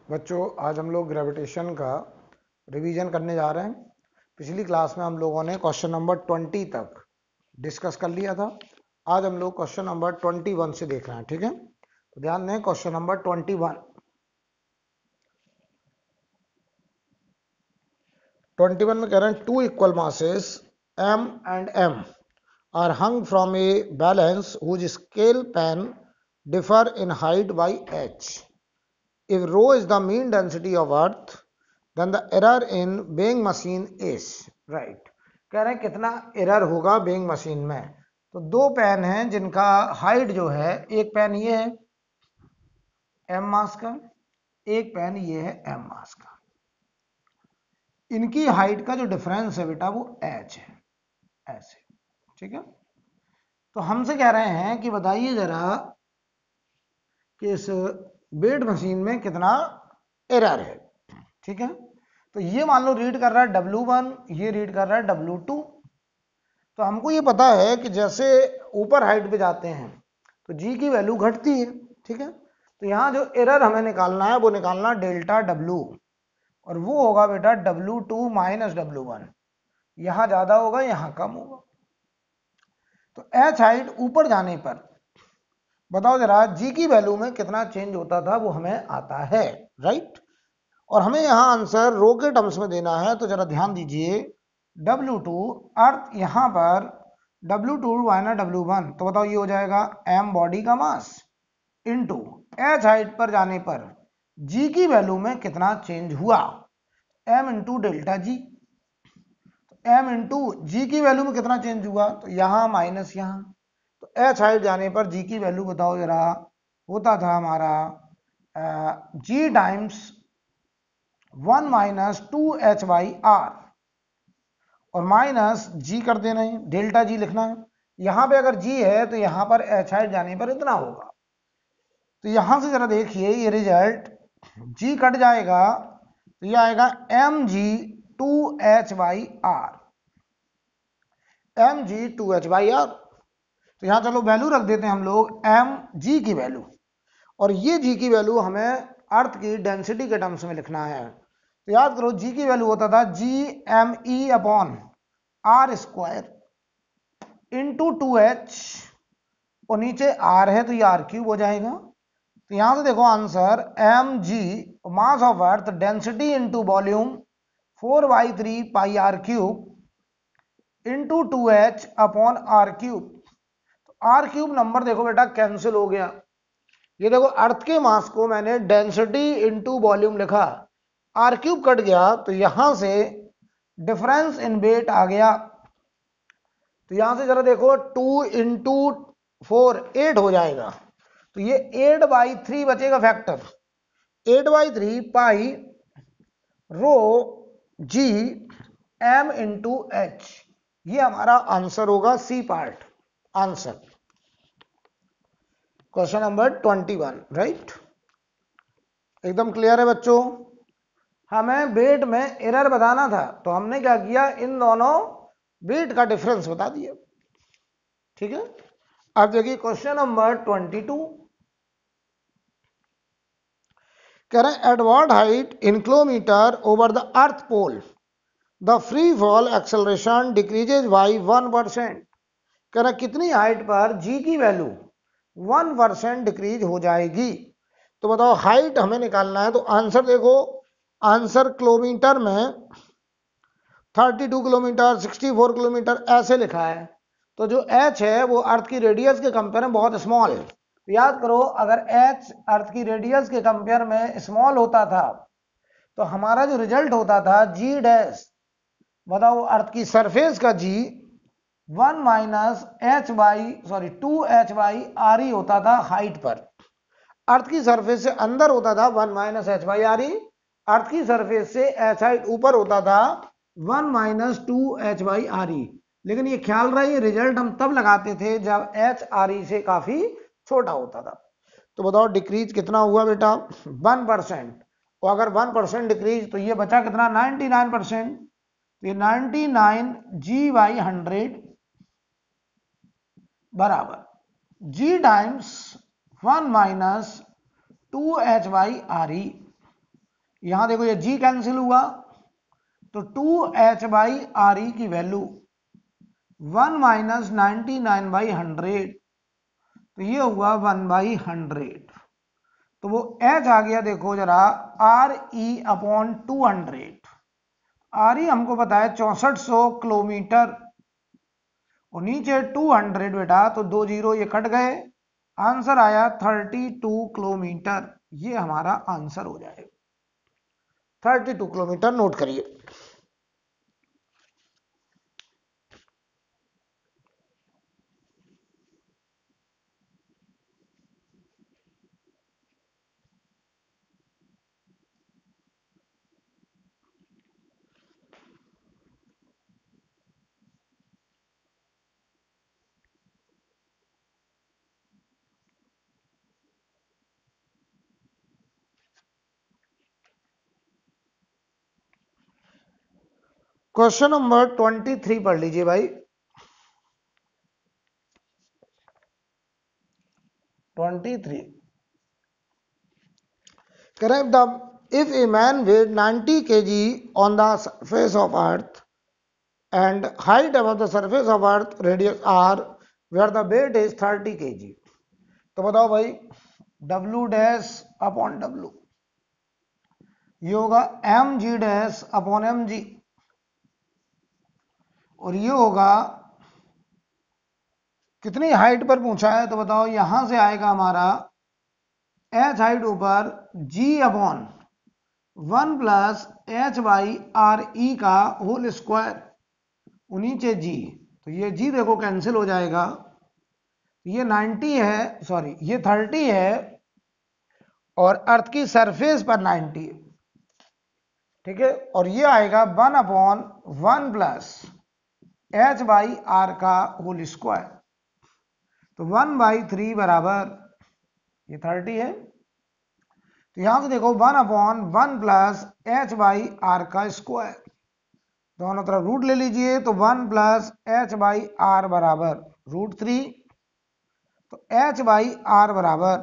बच्चों, आज हम लोग ग्रेविटेशन का रिवीजन करने जा रहे हैं। पिछली क्लास में हम लोगों ने क्वेश्चन नंबर 20 तक डिस्कस कर लिया था। आज हम लोग क्वेश्चन नंबर 21 से देख रहे हैं। ठीक है, तो ध्यान दें, क्वेश्चन नंबर 21 में कह रहे हैं two equal masses m and m are hung from a balance whose scale pan differ in height by h. If rho is the mean density of earth, then the error in weighing machine is right. कह रहे हैं कितना error होगा weighing machine में। तो दो pen हैं जिनका हाइट जो है, एक पेन ये है m मास का, एक पेन ये है m मास का। इनकी हाइट का जो डिफरेंस है बेटा वो h है, ऐसे। ठीक है, तो हमसे कह रहे हैं कि बताइए जरा कि इस वेट मशीन में कितना एरर है। ठीक है, तो ये मान लो रीड कर रहा है W1, ये रीड कर रहा है W2। तो हमको ये पता है कि जैसे ऊपर हाइट पे जाते हैं तो G की वैल्यू घटती है। ठीक है, तो यहाँ जो एरर हमें निकालना है वो निकालना डेल्टा W, और वो होगा बेटा W2 माइनस W1। यहाँ ज्यादा होगा, यहाँ कम होगा। तो H हाइट ऊपर जाने पर बताओ जरा G की वैल्यू में कितना चेंज होता था, वो हमें आता है, राइट। और हमें यहाँ आंसर रो के टर्म्स में देना है। तो जरा ध्यान दीजिए, W2 अर्थ यहाँ पर W2 माइनस W1, तो बताओ ये हो जाएगा m बॉडी का मास इनटू h हाइट पर जाने पर G की वैल्यू में कितना चेंज हुआ, m into delta G। m into G की वैल्यू में कितना चेंज हुआ, तो यहाँ माइनस यहाँ। तो h हाइट जाने पर G की वैल्यू बताओ जरा, होता था हमारा G times 1 minus 2h by r, और माइनस G कर देना है, डेल्टा G लिखना है। यहां पे अगर G है तो यहां पर h हाइट जाने पर इतना होगा। तो यहां से जरा देखिए ये रिजल्ट, G कट जाएगा तो ये आएगा mg 2h by r, mg 2h by r. तो यहां चलो वैल्यू रख देते हैं हम लोग mg की वैल्यू, और ये G की वैल्यू हमें अर्थ की डेंसिटी के टर्म्स में लिखना है। तो याद करो G की वैल्यू होता था G me upon r square into 2h, और नीचे r है तो ये r क्यूब हो जाएगा। तो यहां से देखो answer mg mass of earth density into volume 4/3 pi r cube into 2h upon r cube. तो आर क्यूब नंबर देखो बेटा कैंसिल हो गया। ये देखो अर्थ के मास को मैंने डेंसिटी इंटू वॉल्यूम लिखा, आर क्यूब कट गया तो यहां से डिफरेंस इन वेट आ गया। तो यहां से जरा देखो 2 इंटू 4 8 हो जाएगा, तो ये 8/3 बचेगा factor, 8/3 pi rho G M into h. ये हमारा आंसर होगा C part answer, question number 21, right. एकदम क्लियर है बच्चों। हमें वेट में एरर बताना था तो हमने क्या किया, इन दोनों वेट का डिफरेंस बता दिया। ठीक है, अब देखिए क्वेश्चन नंबर 22 कह रहे हैं at what height in kilometer over the earth pole the free fall acceleration decreases by 1%। कह रहे हैं कितनी हाइट पर जी की वैल्यू 1% डिक्रीज हो जाएगी। तो बताओ हाइट हमें निकालना है। तो आंसर देखो, आंसर किलोमीटर में 32 किलोमीटर 64 किलोमीटर ऐसे लिखा है। तो जो h है वो अर्थ की रेडियस के कंपेयर में बहुत स्मॉल है। तो याद करो, अगर h अर्थ की रेडियस के कंपेयर में स्मॉल होता था तो हमारा जो रिजल्ट होता था g डैश, बताओ अर्थ की सरफेस का g 1 minus h by 2h by R E होता था हाइट पर। अर्थ की सरफेस से अंदर होता था 1 minus h by are E, earth की सरफेस से h हाइट ऊपर होता था 1 minus 2h by R E. लेकिन ये ख्याल रहे, रिजल्ट हम तब लगाते थे जब h आर ई से काफी छोटा होता था। तो बताओ डिक्रीज कितना हुआ बेटा, 1%। और अगर 1% डिक्रीज तो ये बचा कितना, 99%। ये 99 जी बाई 100 बराबर g times 1 minus 2h by are E. यहां देखो ये जी कैंसिल हुआ तो 2h/r की वैल्यू 1 माइनस 99/100, तो ये हुआ 1/100। तो वो h आ गया देखो जरा RE/200। RE हमको पता है 6400 किलोमीटर और नीचे 200 बेटा, तो 2 जीरो ये कट गए, आंसर आया 32 किलोमीटर। ये हमारा आंसर हो जाएगा 32 किलोमीटर। नोट करिए। क्वेश्चन नंबर 23 पढ़ लीजिए भाई। 23 correct the if a man weighed 90 kg on the surface of earth and height above the surface of earth radius r where the weight is 30 kg, तो बताओ भाई w dash upon w ये होगा mg dash upon mg और ये होगा कितनी height पर पूछा है, तो बताओ यहां से आएगा हमारा h हाइट ऊपर g अपॉन 1 प्लस h/r/e का होल स्क्वायर नीचे g, तो ये g देखो कैंसिल हो जाएगा, ये 90 है, सॉरी ये 30 है और अर्थ की सरफेस पर 90, ठीक है, और ये आएगा 1/1 प्लस h/r का होल स्क्वायर, तो 1/3 बराबर ये 30 है, तो यहां से देखो 1/1 प्लस h/r का स्क्वायर, दोनों तरफ रूट ले लीजिए, तो 1 प्लस h/r बराबर √3, तो h/r बराबर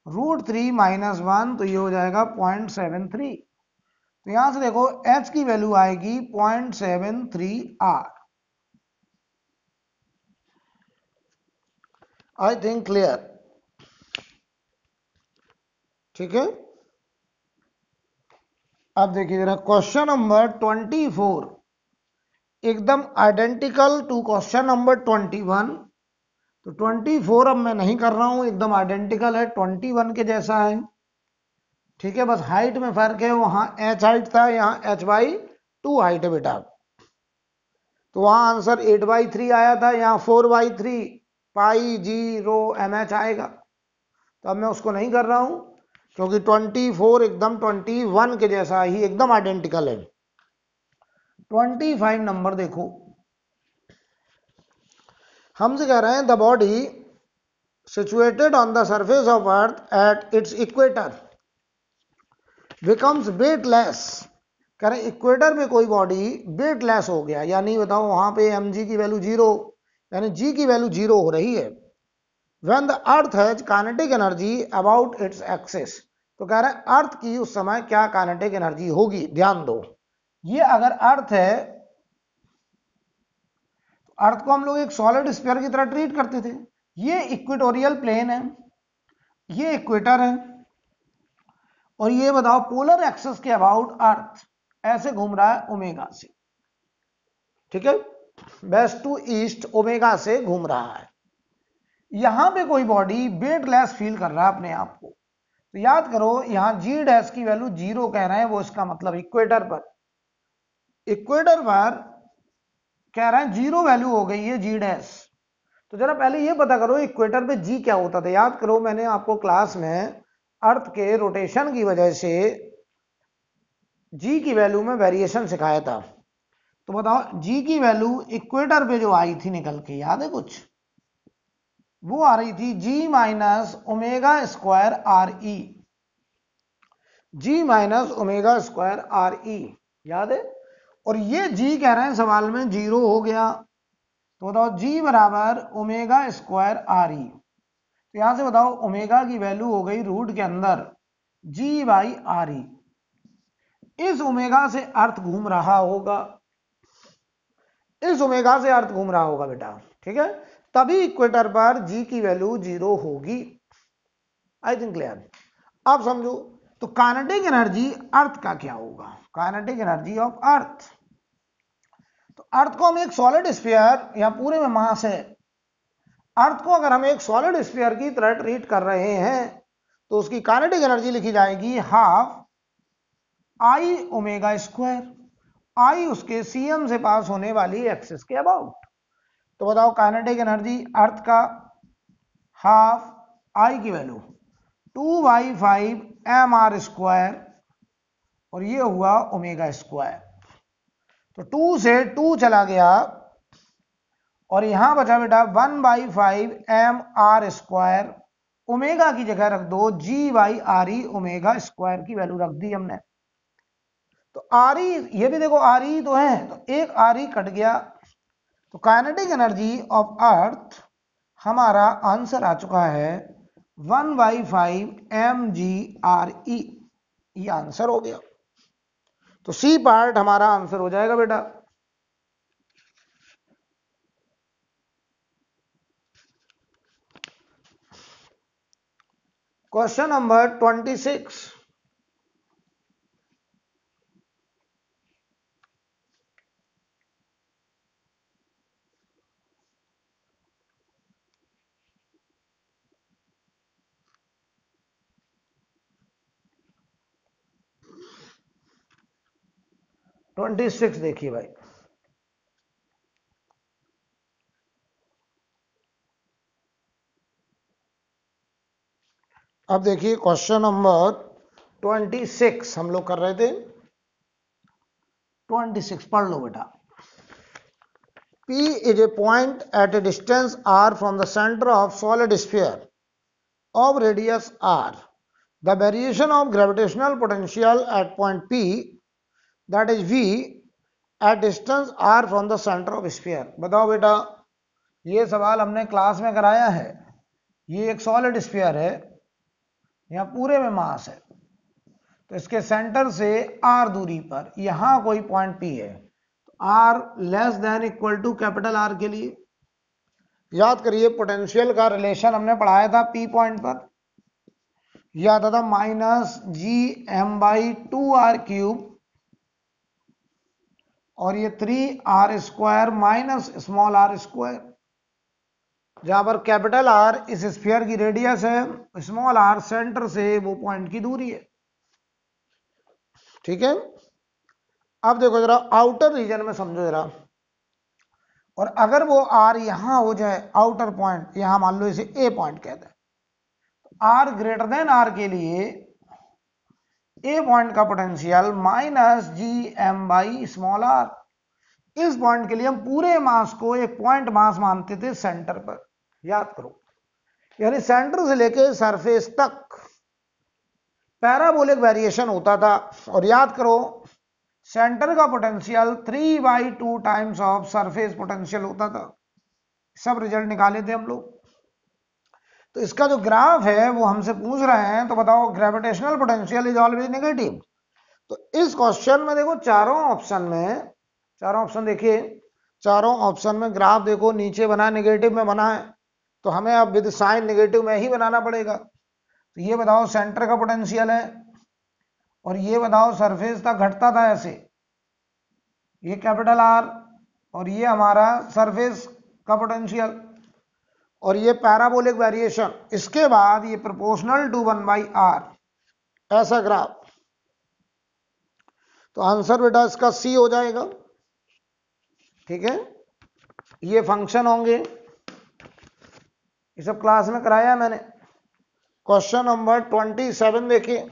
√3 माइनस 1, तो ये हो जाएगा 0.73, तो यहां से देखो h की वैल्यू आएगी 0.73r। आई थिंक क्लियर, ठीक है। अब देखिए जरा क्वेश्चन नंबर 24 एकदम आइडेंटिकल टू क्वेश्चन नंबर 21, तो 24 अब मैं नहीं कर रहा हूं, एकदम आइडेंटिकल है, 21 के जैसा है, ठीक है, बस हाइट में फर्क है, वहां h हाइट था, यहाँ h/2 हाइट है बेटा, तो वहां आंसर 8/3 आया था, यहाँ 4/3 पाई जी रो mh आएगा, तो अब मैं उसको नहीं कर रहा हूं क्योंकि 24 एकदम 21 के जैसा ही एकदम आइडेंटिकल है। 25 नंबर देखो, हमसे कह रहे हैं the body situated on the surface of earth at its equator becomes weightless, कह रहे इक्वेटर पे कोई बॉडी वेटलेस हो गया, यानी बताओ वहां पे mg की वैल्यू 0, यानी g की वैल्यू 0 हो रही है, when the earth has kinetic energy about its axis, तो कह रहे हैं अर्थ की उस समय क्या काइनेटिक एनर्जी होगी। ध्यान दो, ये अगर अर्थ है, अर्थ को हम लोग एक सॉलिड स्फीयर की तरह ट्रीट करते थे, ये इक्वेटोरियल प्लेन है, ये इक्वेटर है, और ये बताओ पोलर एक्सिस के अबाउट अर्थ ऐसे घूम रहा है ओमेगा से, ठीक है, वेस्ट टू ईस्ट ओमेगा से घूम रहा है, यहां पे कोई बॉडी वेटलेस फील कर रहा है अपने आप को, तो याद करो यहां जी डैश की वैल्यू 0 कह रहे हैं, वो इसका मतलब इक्वेटर पर कह रहे हैं 0 वैल्यू हो गई है जी डैश, तो जरा पहले ये पता करो इक्वेटर पे जी क्या होता था। याद करो मैंने आपको क्लास में अर्थ के रोटेशन की वजह से जी की वैल्यू में वेरिएशन सिखाया था, तो बताओ जी की वैल्यू इक्वेटर पे जो आई थी निकल के, याद है कुछ, वो आ रही थी g minus omega square R E, g minus omega square R E, याद है, और ये जी कह रहे हैं सवाल में 0 हो गया, तो बताओ जी बराबर ओमेगा स्क्वायर आर ई, तो यहां से बताओ ओमेगा की वैल्यू हो गई रूट के अंदर जी/r ई, इस ओमेगा से अर्थ घूम रहा होगा, इस ओमेगा से अर्थ घूम रहा होगा बेटा, ठीक है, तभी इक्वेटर पर जी की वैल्यू 0 होगी। आई थिंक क्लियर। अब समझो, तो काइनेटिक एनर्जी अर्थ का क्या होगा, काइनेटिक एनर्जी ऑफ अर्थ। तो अर्थ को हम एक सॉलिड स्फीयर, या पूरे में मास है, अर्थ को अगर हम एक सॉलिड स्फीयर की तरह ट्रीट कर रहे हैं तो उसकी काइनेटिक एनर्जी लिखी जाएगी हाफ आई ओमेगा स्क्वायर, आई उसके सीएम से पास होने वाली एक्सिस के अबाउट। तो बताओ काइनेटिक एनर्जी अर्थ का हाफ आई की वैल्यू 2/5 mr² और ये हुआ ओमेगा स्क्वायर। तो 2 से 2 चला गया और यहां बचा बेटा 1/5 mr², ओमेगा की जगह रख दो G/RE, ओमेगा स्क्वायर की वैल्यू रख दी हमने। तो RE, ये भी देखो RE तो है, तो एक RE कट गया। तो काइनेटिक एनर्जी ऑफ अर्थ हमारा आंसर आ चुका है 1/5 mgRE, ये आंसर हो गया। तो सी पार्ट हमारा आंसर हो जाएगा बेटा। Question number 26। देखिए भाई, अब देखिए क्वेश्चन नंबर 26 हम लोग कर रहे थे। 26 पढ़ लो बेटा। P is a point at a distance r from the center of solid sphere of radius r. The variation of gravitational potential at point P, that is V, at distance r from the center of sphere. बताओ बेटा, ये सवाल हमने class में कराया है। ये एक सॉलिड स्फीयर है, यहाँ पूरे में मास है, तो इसके सेंटर से r दूरी पर यहां कोई पॉइंट P है, तो r less than equal to capital R के लिए याद करिए पोटेंशियल का रिलेशन हमने पढ़ाया था P पॉइंट पर, यह आता था -gm/2r³ और ये 3r² माइनस स्मॉल r², जहां पर कैपिटल R इस स्फीयर की रेडियस है, स्मॉल r सेंटर से वो पॉइंट की दूरी है। ठीक है, अब देखो जरा आउटर रीजन में समझो जरा, और अगर वो R यहां हो जाए, आउटर पॉइंट यहां मान लो इसे A पॉइंट कहते हैं, तो R ग्रेटर देन R के लिए A पॉइंट का पोटेंशियल -gm/r। इस पॉइंट के लिए हम पूरे मास को एक पॉइंट मास मानते थे सेंटर पर, याद करो, यानी सेंटर से लेके सरफेस तक पैराबोलिक वेरिएशन होता था। और याद करो सेंटर का potential 3/2 times of surface potential होता था। सब रिजल्ट निकाले थे हम लोग। तो इसका जो ग्राफ है वो हमसे पूछ रहे हैं, तो बताओ gravitational potential is always negative. तो इस क्वेश्चन में देखो चारों ऑप्शन देखिए, चारों ऑप्शन में ग्राफ देखो नीचे बना नेगेटिव में बना है, तो हमें अब विद साइन नेगेटिव में ही बनाना पड़ेगा। तो ये बताओ सेंटर का पोटेंशियल है, और ये बताओ सरफेस तक घटता था ऐसे, ये कैपिटल R, और ये हमारा सरफेस का पोटेंशियल, और ये पैराबोलिक वेरिएशन, इसके बाद ये प्रोपोर्शनल टू 1/r, ऐसा ग्राफ। तो आंसर बेटा इसका सी हो जाएगा। ठीक है, ये फंक्शन होंगे, ये सब क्लास में कराया मैंने। क्वेश्चन नंबर 27 देखिए।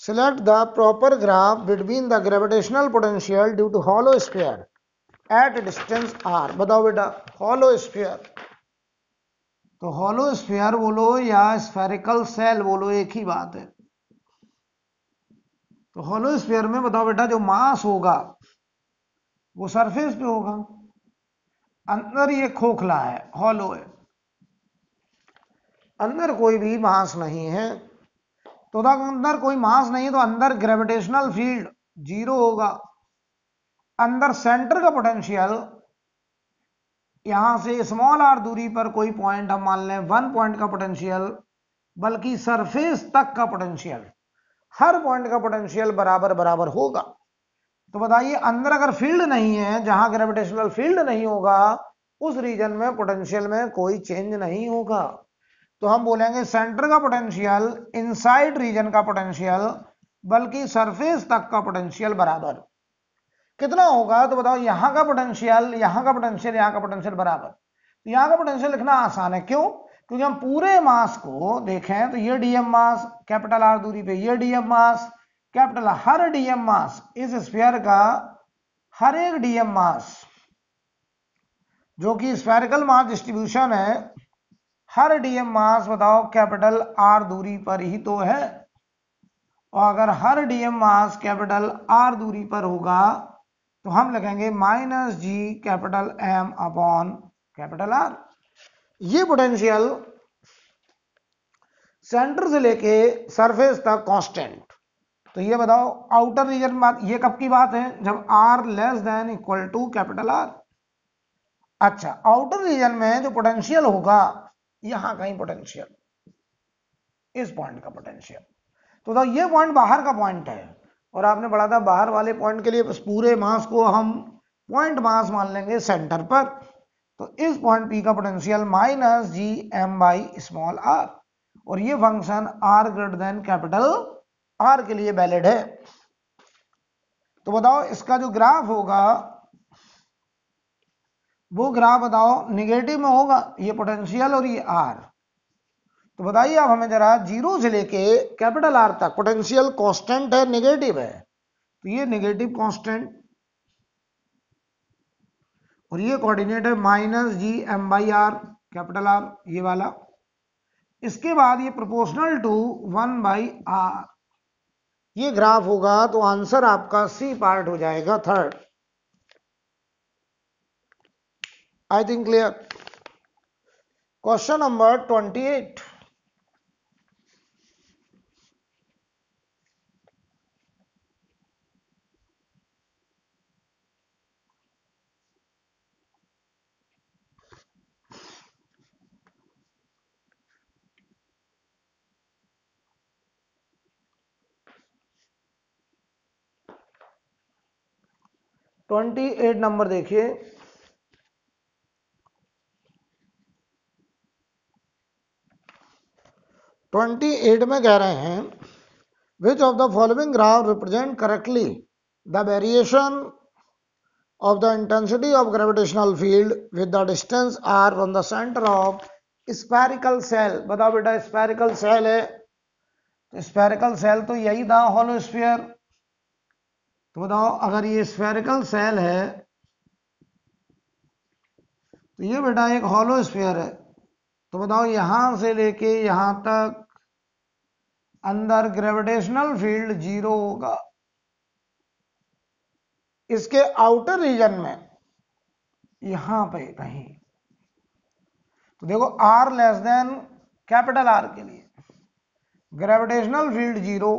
Select the proper graph between the gravitational potential due to hollow sphere at a distance r. बताओ बेटा, hollow sphere तो हॉलो स्फीयर बोलो या स्फेरिकल सेल बोलो, एक ही बात है। तो हॉलो स्फीयर में बताओ बेटा, जो मास होगा वो सरफेस पे होगा, अंदर ये खोखला है, हॉलो है, अंदर कोई भी मास नहीं है। तो अंदर कोई मास नहीं है तो अंदर ग्रेविटेशनल फील्ड जीरो होगा। अंदर सेंटर का पोटेंशियल, यहां से स्मॉल आर दूरी पर कोई पॉइंट हम मान लें 1 पॉइंट का पोटेंशियल, बल्कि सरफेस तक का पोटेंशियल, हर पॉइंट का पोटेंशियल बराबर बराबर होगा। तो बताइए, अंदर अगर फील्ड नहीं है, जहां ग्रेविटेशनल फील्ड नहीं होगा, उस रीजन में पोटेंशियल में कोई चेंज नहीं होगा। तो हम बोलेंगे सेंटर का पोटेंशियल इनसाइड रीजन का पोटेंशियल, बल्कि सरफेस तक का पोटेंशियल बराबर कितना होगा। तो बताओ, यहां का पोटेंशियल, यहां का पोटेंशियल, यहां का पोटेंशियल बराबर। तो यहां का पोटेंशियल लिखना आसान है, क्यों? क्योंकि हम पूरे मास को देखें तो ये डीएम मास कैपिटल आर दूरी पे, ये डीएम मास कैपिटल, हर डीएम मास इस स्फीयर का, हर एक डीएम मास जो कि स्फेरिकल मास डिस्ट्रीब्यूशन है, हर डीएम मास बताओ कैपिटल आर दूरी पर ही तो है। और अगर हर डीएम मास कैपिटल आर दूरी पर होगा तो हम लिखेंगे minus G capital M upon capital R. ये पोटेंशियल सेंटर से लेके सरफेस तक कांस्टेंट। तो ये बताओ, आउटर रीजन बात, ये कब की बात है? जब r less than equal to capital R. अच्छा, आउटर रीजन में जो पोटेंशियल होगा, यहां कहीं पोटेंशियल, इस पॉइंट का पोटेंशियल। तो ये पॉइंट बाहर का पॉइंट है, और आपने पढ़ा था बाहर वाले पॉइंट के लिए पूरे मास को हम पॉइंट मास मान लेंगे सेंटर पर। तो इस पॉइंट पी का potential minus G M by small r, और ये function r greater than capital R के लिए वैलिड है। तो बताओ, इसका जो ग्राफ होगा वो ग्राफ बताओ निगेटिव में होगा, ये पोटेंशियल और ये आर। तो बताइए अब हमें जरा, जीरो से लेके कैपिटल आर तक पोटेंशियल कांस्टेंट है, नेगेटिव है, तो ये नेगेटिव कांस्टेंट, और ये कोऑर्डिनेट है minus G M by r capital R, ये वाला। इसके बाद ये प्रोपोर्शनल टू 1 बाई आर, ये ग्राफ होगा। तो आंसर आपका सी पार्ट हो जाएगा, third. I think clear. Question number 28। Twenty 28 नंबर देखिए। ट्वेंटी 28 में कह रहे हैं, which of the following graph represent correctly the variation of the intensity of gravitational field with the distance r from the center of spherical cell। बताओ बेटा, spherical shell है, तो स्फेरिकल सेल तो यही था हॉलो स्फीयर। तो बताओ, अगर ये स्फेरिकल सेल है तो ये बेटा एक हॉलो स्फीयर है। तो बताओ, यहां से लेके यहां तक अंदर ग्रेविटेशनल फील्ड जीरो होगा। इसके आउटर रीजन में यहां पे कहीं, तो देखो r less than capital R के लिए ग्रेविटेशनल फील्ड जीरो।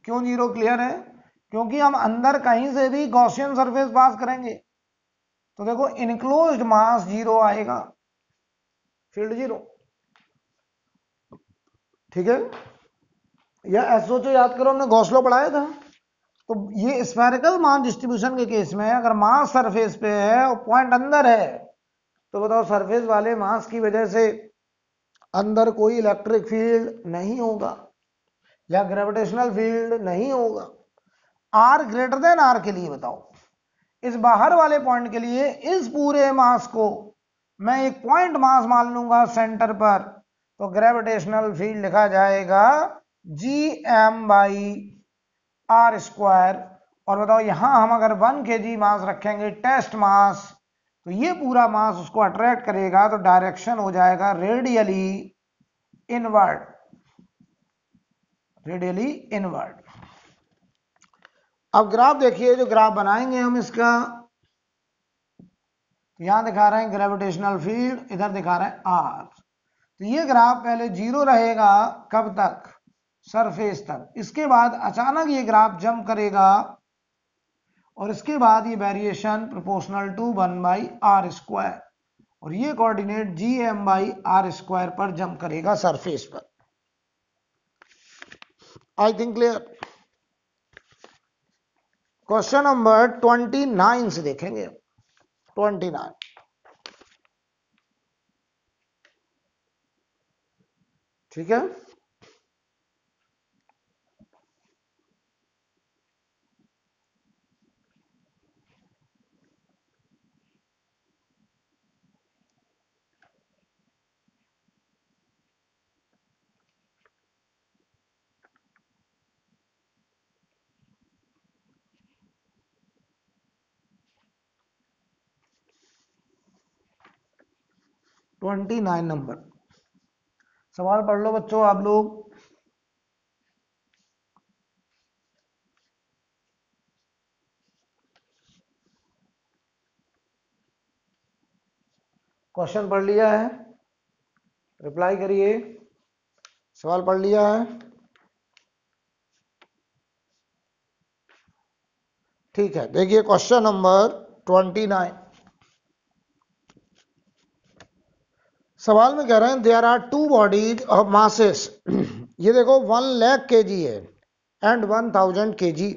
क्यों जीरो? क्लियर है, क्योंकि हम अंदर कहीं से भी गॉसियन सरफेस पास करेंगे। तो देखो, इनक्लोज्ड मास जीरो आएगा, फील्ड जीरो। ठीक है, या एसओचओ याद करो, हमने गॉस लॉ पढ़ाया था। तो ये स्फेरिकल मास डिस्ट्रीब्यूशन के केस में अगर मास सरफेस पे है और पॉइंट अंदर है, तो बताओ सरफेस वाले मास की वजह से अंदर कोई इलेक्ट्रिक फील्ड नहीं होगा या ग्रेविटेशनल फील्ड नहीं होगा। आर ग्रेटर देन आर के लिए बताओ, इस बाहर वाले पॉइंट के लिए इस पूरे मास को मैं एक पॉइंट मास मान लूंगा सेंटर पर, तो ग्रेविटेशनल फील्ड लिखा जाएगा G M by r square. और बताओ, यहां हम अगर 1 kg मास रखेंगे टेस्ट मास, तो ये पूरा मास उसको अट्रैक्ट करेगा, तो डायरेक्शन हो जाएगा रेडियली इनवर्ड, रेडियली इनवर्ड। अब ग्राफ देखिए, जो ग्राफ बनाएंगे हम इसका, यहां दिखा रहे हैं ग्रेविटेशनल फील्ड, इधर दिखा रहे हैं आर। तो ये ग्राफ पहले 0 रहेगा, कब तक? सरफेस तक। इसके बाद अचानक ये ग्राफ जंप करेगा और इसके बाद ये वेरिएशन प्रोपोर्शनल टू 1/r², और ये कोऑर्डिनेट gm/r² पर जंप करेगा सरफेस पर। आई थिंक क्लियर। क्वेश्चन नंबर 29 से देखेंगे। 29, ठीक है। ट्वेंटी 29 नंबर सवाल पढ़ लो बच्चों आप लोग। क्वेश्चन पढ़ लिया है? रिप्लाई करिए। सवाल पढ़ लिया है? ठीक है, देखिए क्वेश्चन नंबर 29। सवाल में कह रहे हैं there are two bodies of masses ये देखो 1 लाख kg है and 1000 kg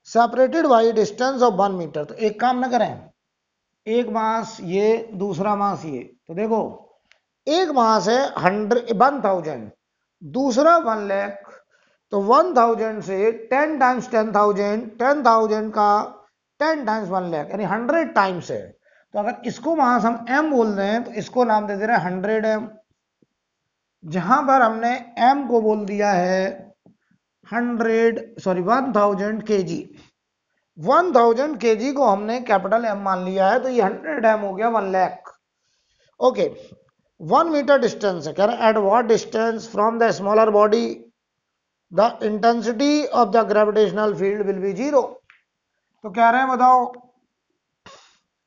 separated by distance of 1 meter. तो एक काम ना करें, एक मास ये, दूसरा मास ये, तो देखो एक मास है 1000, दूसरा 1 लाख, तो 1000 से 10 टाइम्स 10,000, 10,000 का 10 टाइम्स 1 लाख, यानी 100 टाइम्स है। तो अगर इसको मास हम m बोल रहे हैं तो इसको नाम दे दे रहे हैं 100m। जहां पर हमने m को बोल दिया है 1000 kg, 1000 kg को हमने कैपिटल M मान लिया है, तो ये 100m हो गया 1 लाख। ओके, 1 मीटर डिस्टेंस है, कह रहे हैं at what distance from the smaller body the intensity of the gravitational field will be 0। तो कह रहे हैं बताओ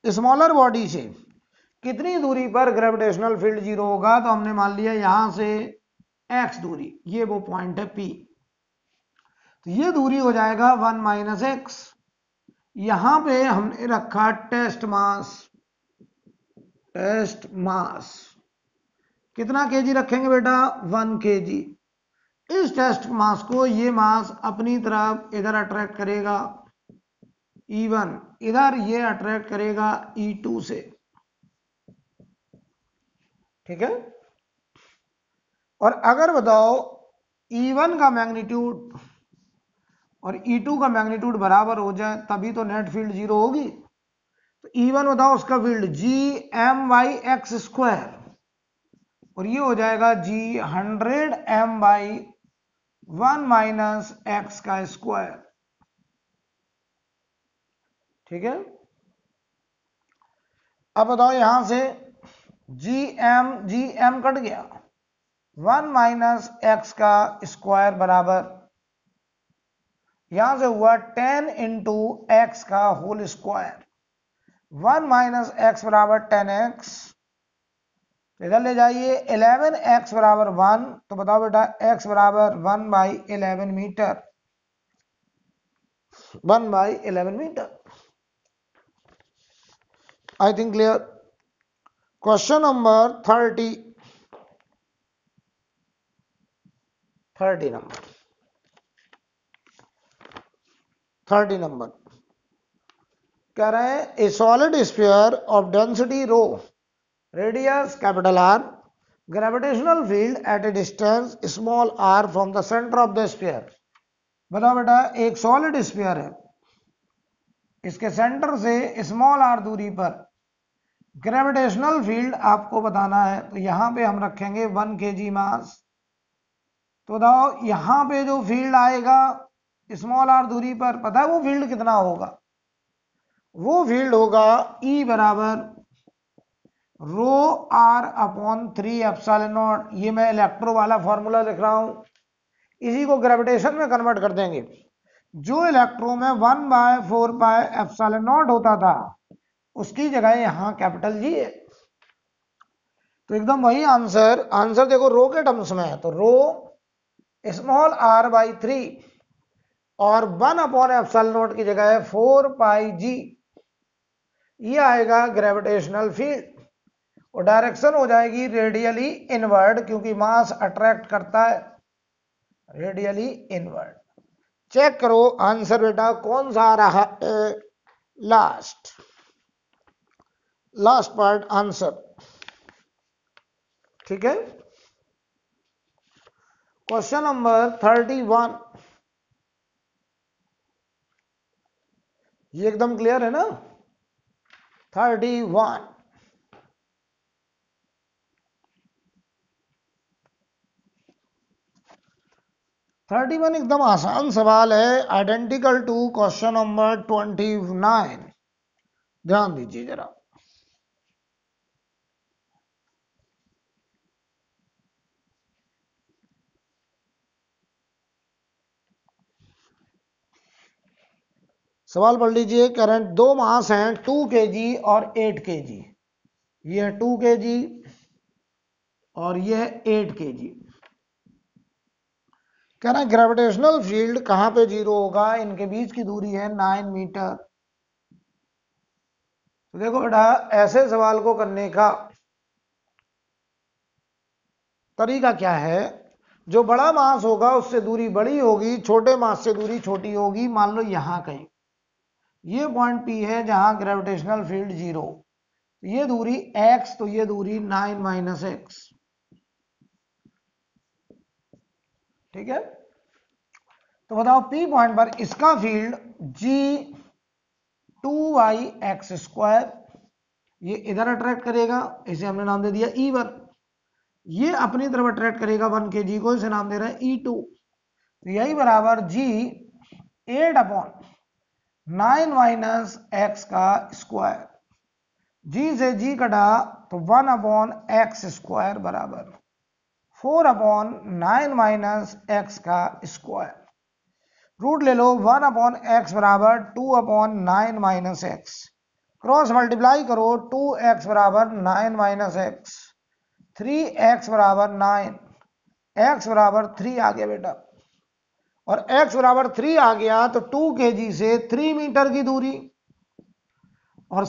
स्मॉलर बॉडी से कितनी दूरी पर ग्रेविटेशनल फील्ड 0 होगा। तो हमने मान लिया यहां से x दूरी, ये वो पॉइंट है P, तो ये दूरी हो जाएगा 1 - x। यहां पे हमने रखा टेस्ट मास, टेस्ट मास कितना केजी रखेंगे बेटा? 1 kg। इस टेस्ट मास को ये मास अपनी तरफ इधर अट्रैक्ट करेगा E1, इधर ये अट्रैक्ट करेगा E2 से, ठीक है। और अगर बताओ E1 का मैग्नीट्यूड और E2 का मैग्नीट्यूड बराबर हो जाए तभी तो नेट फील्ड 0 होगी। तो E1 बताओ उसका फील्ड gm/x², और ये हो जाएगा g 100m/1 - x², ठीक है। अब बताओ यहां से gm कट गया, 1 - x² बराबर, यहां से हुआ 10 × x का होल स्क्वायर, 1 - x बराबर 10x, इधर ले जाइए 11x बराबर 1। तो बताओ बेटा x बराबर 1/11 meter, 1/11 meter. I think clear. Question number 30 number 30 number कह रहे हैं a solid sphere of density rho, radius capital R, gravitational field at a distance small r from the center of the sphere. बताओ बेटा एक solid sphere है, इसके centre से small r दूरी पर ग्रेविटेशनल फील्ड आपको बताना है। तो यहां पे हम रखेंगे 1 kg मास। तो बताओ यहां पे जो फील्ड आएगा स्मॉल r दूरी पर, पता है वो फील्ड कितना होगा? वो फील्ड होगा E बराबर रो आर अपॉन 3 एप्सिलॉन नॉट। ये मैं इलेक्ट्रो वाला फॉर्मूला लिख रहा हूं, इसी को ग्रेविटेशन में कन्वर्ट कर देंगे। जो इलेक्ट्रो में 1/4π एप्सिलॉन नॉट होता था उसकी जगह यहां कैपिटल जी है। तो एकदम वही आंसर, आंसर देखो रो के टर्म्स में है, तो रो स्मॉल r बाई 3 और 1/एप्सिलॉन नॉट की जगह है 4πg। ये आएगा ग्रेविटेशनल फील्ड और डायरेक्शन हो जाएगी रेडियली इनवर्ड, क्योंकि मास अट्रैक्ट करता है रेडियली इनवर्ड। चेक करो आंसर बेटा कौन सा आ रहा है। लास्ट पार्ट आंसर, ठीक है। क्वेश्चन नंबर 31, ये एकदम क्लियर है ना। 31 एकदम आसान सवाल है, आइडेंटिकल टू क्वेश्चन नंबर 29। ध्यान दीजिए जरा। सवाल पढ़ लीजिए। करंट दो मास हैं 2 kg और 8 kg। ये है 2 kg और ये है 8 kg। कह रहा है ग्रेविटेशनल फील्ड कहां पे जीरो होगा, इनके बीच की दूरी है 9 मीटर। तो देखो बेटा ऐसे सवाल को करने का तरीका क्या है, जो बड़ा मास होगा उससे दूरी बड़ी होगी, छोटे मास से दूरी छोटी होगी। मान लो यहां कहीं ये पॉइंट P है जहां ग्रेविटेशनल फील्ड जीरो, ये दूरी x, तो ये दूरी 9 माइनस एक्स, ठीक है। तो बताओ P पॉइंट पर इसका फील्ड G 2y(x²), ये इधर अट्रैक्ट करेगा, इसे हमने नाम दे दिया E1। ये अपनी तरफ अट्रैक्ट करेगा 1 kg को, इसे नाम दे रहा है E2। तो यही बराबर G 8/9 माइनस एक्स का स्क्वायर। G से G कटा तो 1/x² बराबर 4/9 माइनस एक्स का स्क्वायर। रूट ले लो, 1/x बराबर 2/9 माइनस एक्स, क्रॉस मल्टीप्लाई करो, 2x बराबर 9 माइनस एक्स, 3x बराबर 9, x बराबर 3 आ गया बेटा। और x बराबर 3 आ गया तो 2 kg से 3 मीटर की दूरी और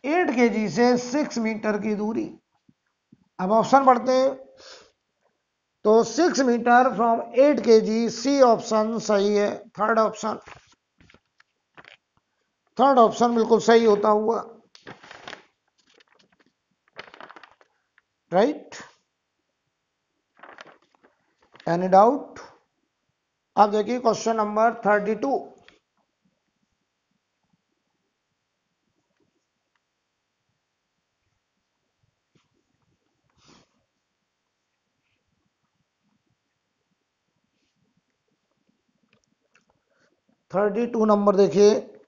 8 kg से 6 मीटर की दूरी। अब ऑप्शन पढ़ते हैं, तो 6 meter from 8 kg, C option सही है। थर्ड ऑप्शन बिल्कुल सही होता हुआ, राइट। Any doubt? अब देखिए क्वेश्चन नंबर 32। नंबर देखिए।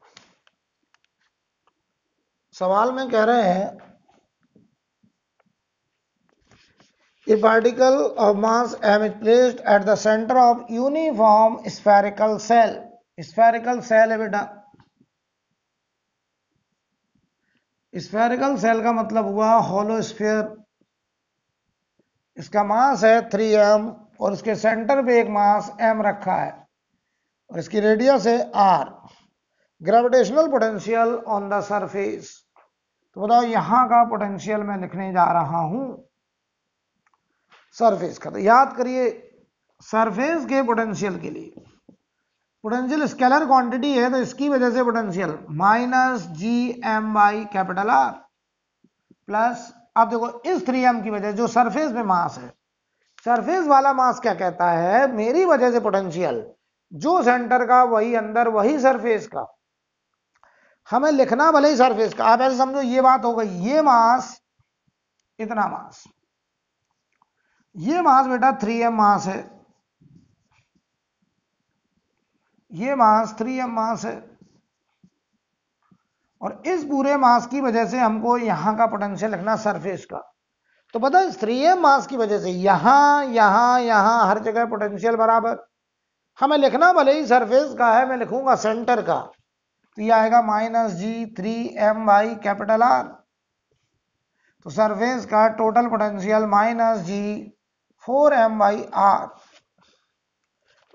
सवाल में कह रहे हैं A particle of mass m is placed at the center of uniform spherical cell। spherical cell है बेटा। spherical cell का मतलब हुआ होलो स्फीयर। इसका मास है 3m और इसके सेंटर पे एक मास m रखा है और इसकी रेडियस है r। Gravitational potential on the surface. तो बताओ यहां का पोटेंशियल मैं लिखने जा रहा हूं सरफेस का। तो याद करिए सरफेस के पोटेंशियल के लिए, पोटेंशियल स्केलर क्वांटिटी है तो इसकी वजह से पोटेंशियल माइनस Gm/R प्लस, अब देखो इस 3m की वजह जो सरफेस में मास है, सरफेस वाला मास क्या कहता है, मेरी वजह से पोटेंशियल जो सेंटर का वही अंदर वही सरफेस का। हमें लिखना भले ही सरफेस का, आप ऐसे समझो ये बात हो गई, ये मास इतना मास, ये मास बेटा 3m मास है, ये मास 3m मास है और इस पूरे मास की वजह से हमको यहां का पोटेंशियल लिखना सरफेस का। तो पता है 3m मास की वजह से यहां यहां यहां हर जगह पोटेंशियल बराबर। हमें लिखना भले ही सरफेस का है, मैं लिखूंगा सेंटर का, तो ये आएगा -G3m/R। तो सरफेस का टोटल पोटेंशियल -G4m/R।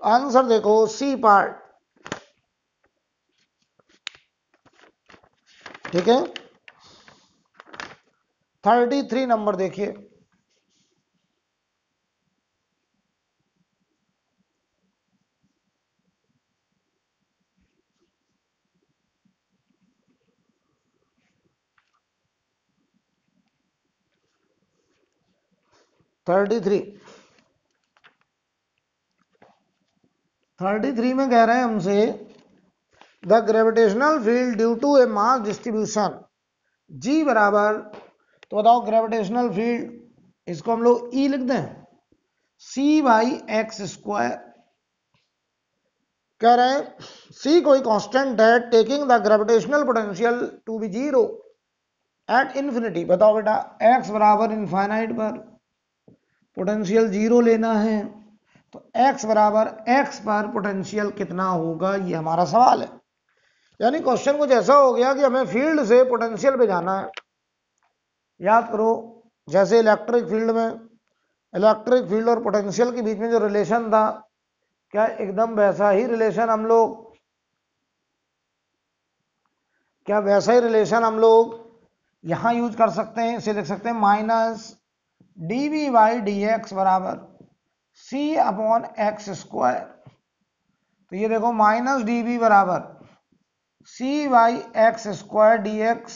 आंसर देखो सी पार्ट, ठीक है। 33 नंबर देखिए। थर्टी थ्री में कह रहे हैं हमसे the gravitational field due to a mass distribution G बराबर, तो बताओ ग्रेविटेशनल फील्ड, इसको हम लोग E लिख दें, C/x²। कह रहे हैं C कोई कांस्टेंट है, taking the gravitational potential to be 0 at infinity. बताओ बेटा x बराबर इनफाइनाइट पर पोटेंशियल 0 लेना है, तो x बराबर x पर पोटेंशियल कितना होगा, ये हमारा सवाल है। यानी क्वेश्चन कुछ ऐसा हो गया कि हमें फील्ड से पोटेंशियल पे जाना है। याद करो जैसे इलेक्ट्रिक फील्ड में इलेक्ट्रिक फील्ड और पोटेंशियल के बीच में जो रिलेशन था, क्या एकदम वैसा ही रिलेशन हम लोग यहां यूज कर सकते हैं। इसे लिख सकते हैं -dv/dx बराबर C/x²। तो ये देखो -dv बराबर C/x² dx,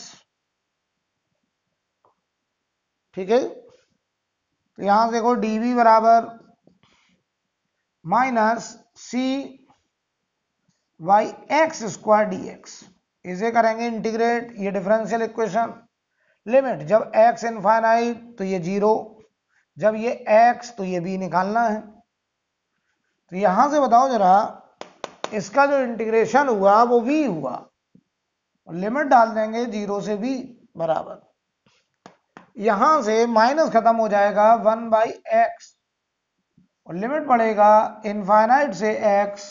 ठीक है। तो यहां से देखो dv बराबर -C/x² dx। इसे करेंगे इंटीग्रेट, ये डिफरेंशियल इक्वेशन। लिमिट जब x इनफाइनाइट तो ये 0, जब ये x तो ये b निकालना है। तो यहां से बताओ जरा, इसका जो इंटीग्रेशन हुआ वो v हुआ, और लिमिट डाल देंगे 0 से b बराबर, यहां से माइनस खत्म हो जाएगा 1/x, और लिमिट पड़ेगा इनफाइनाइट से x,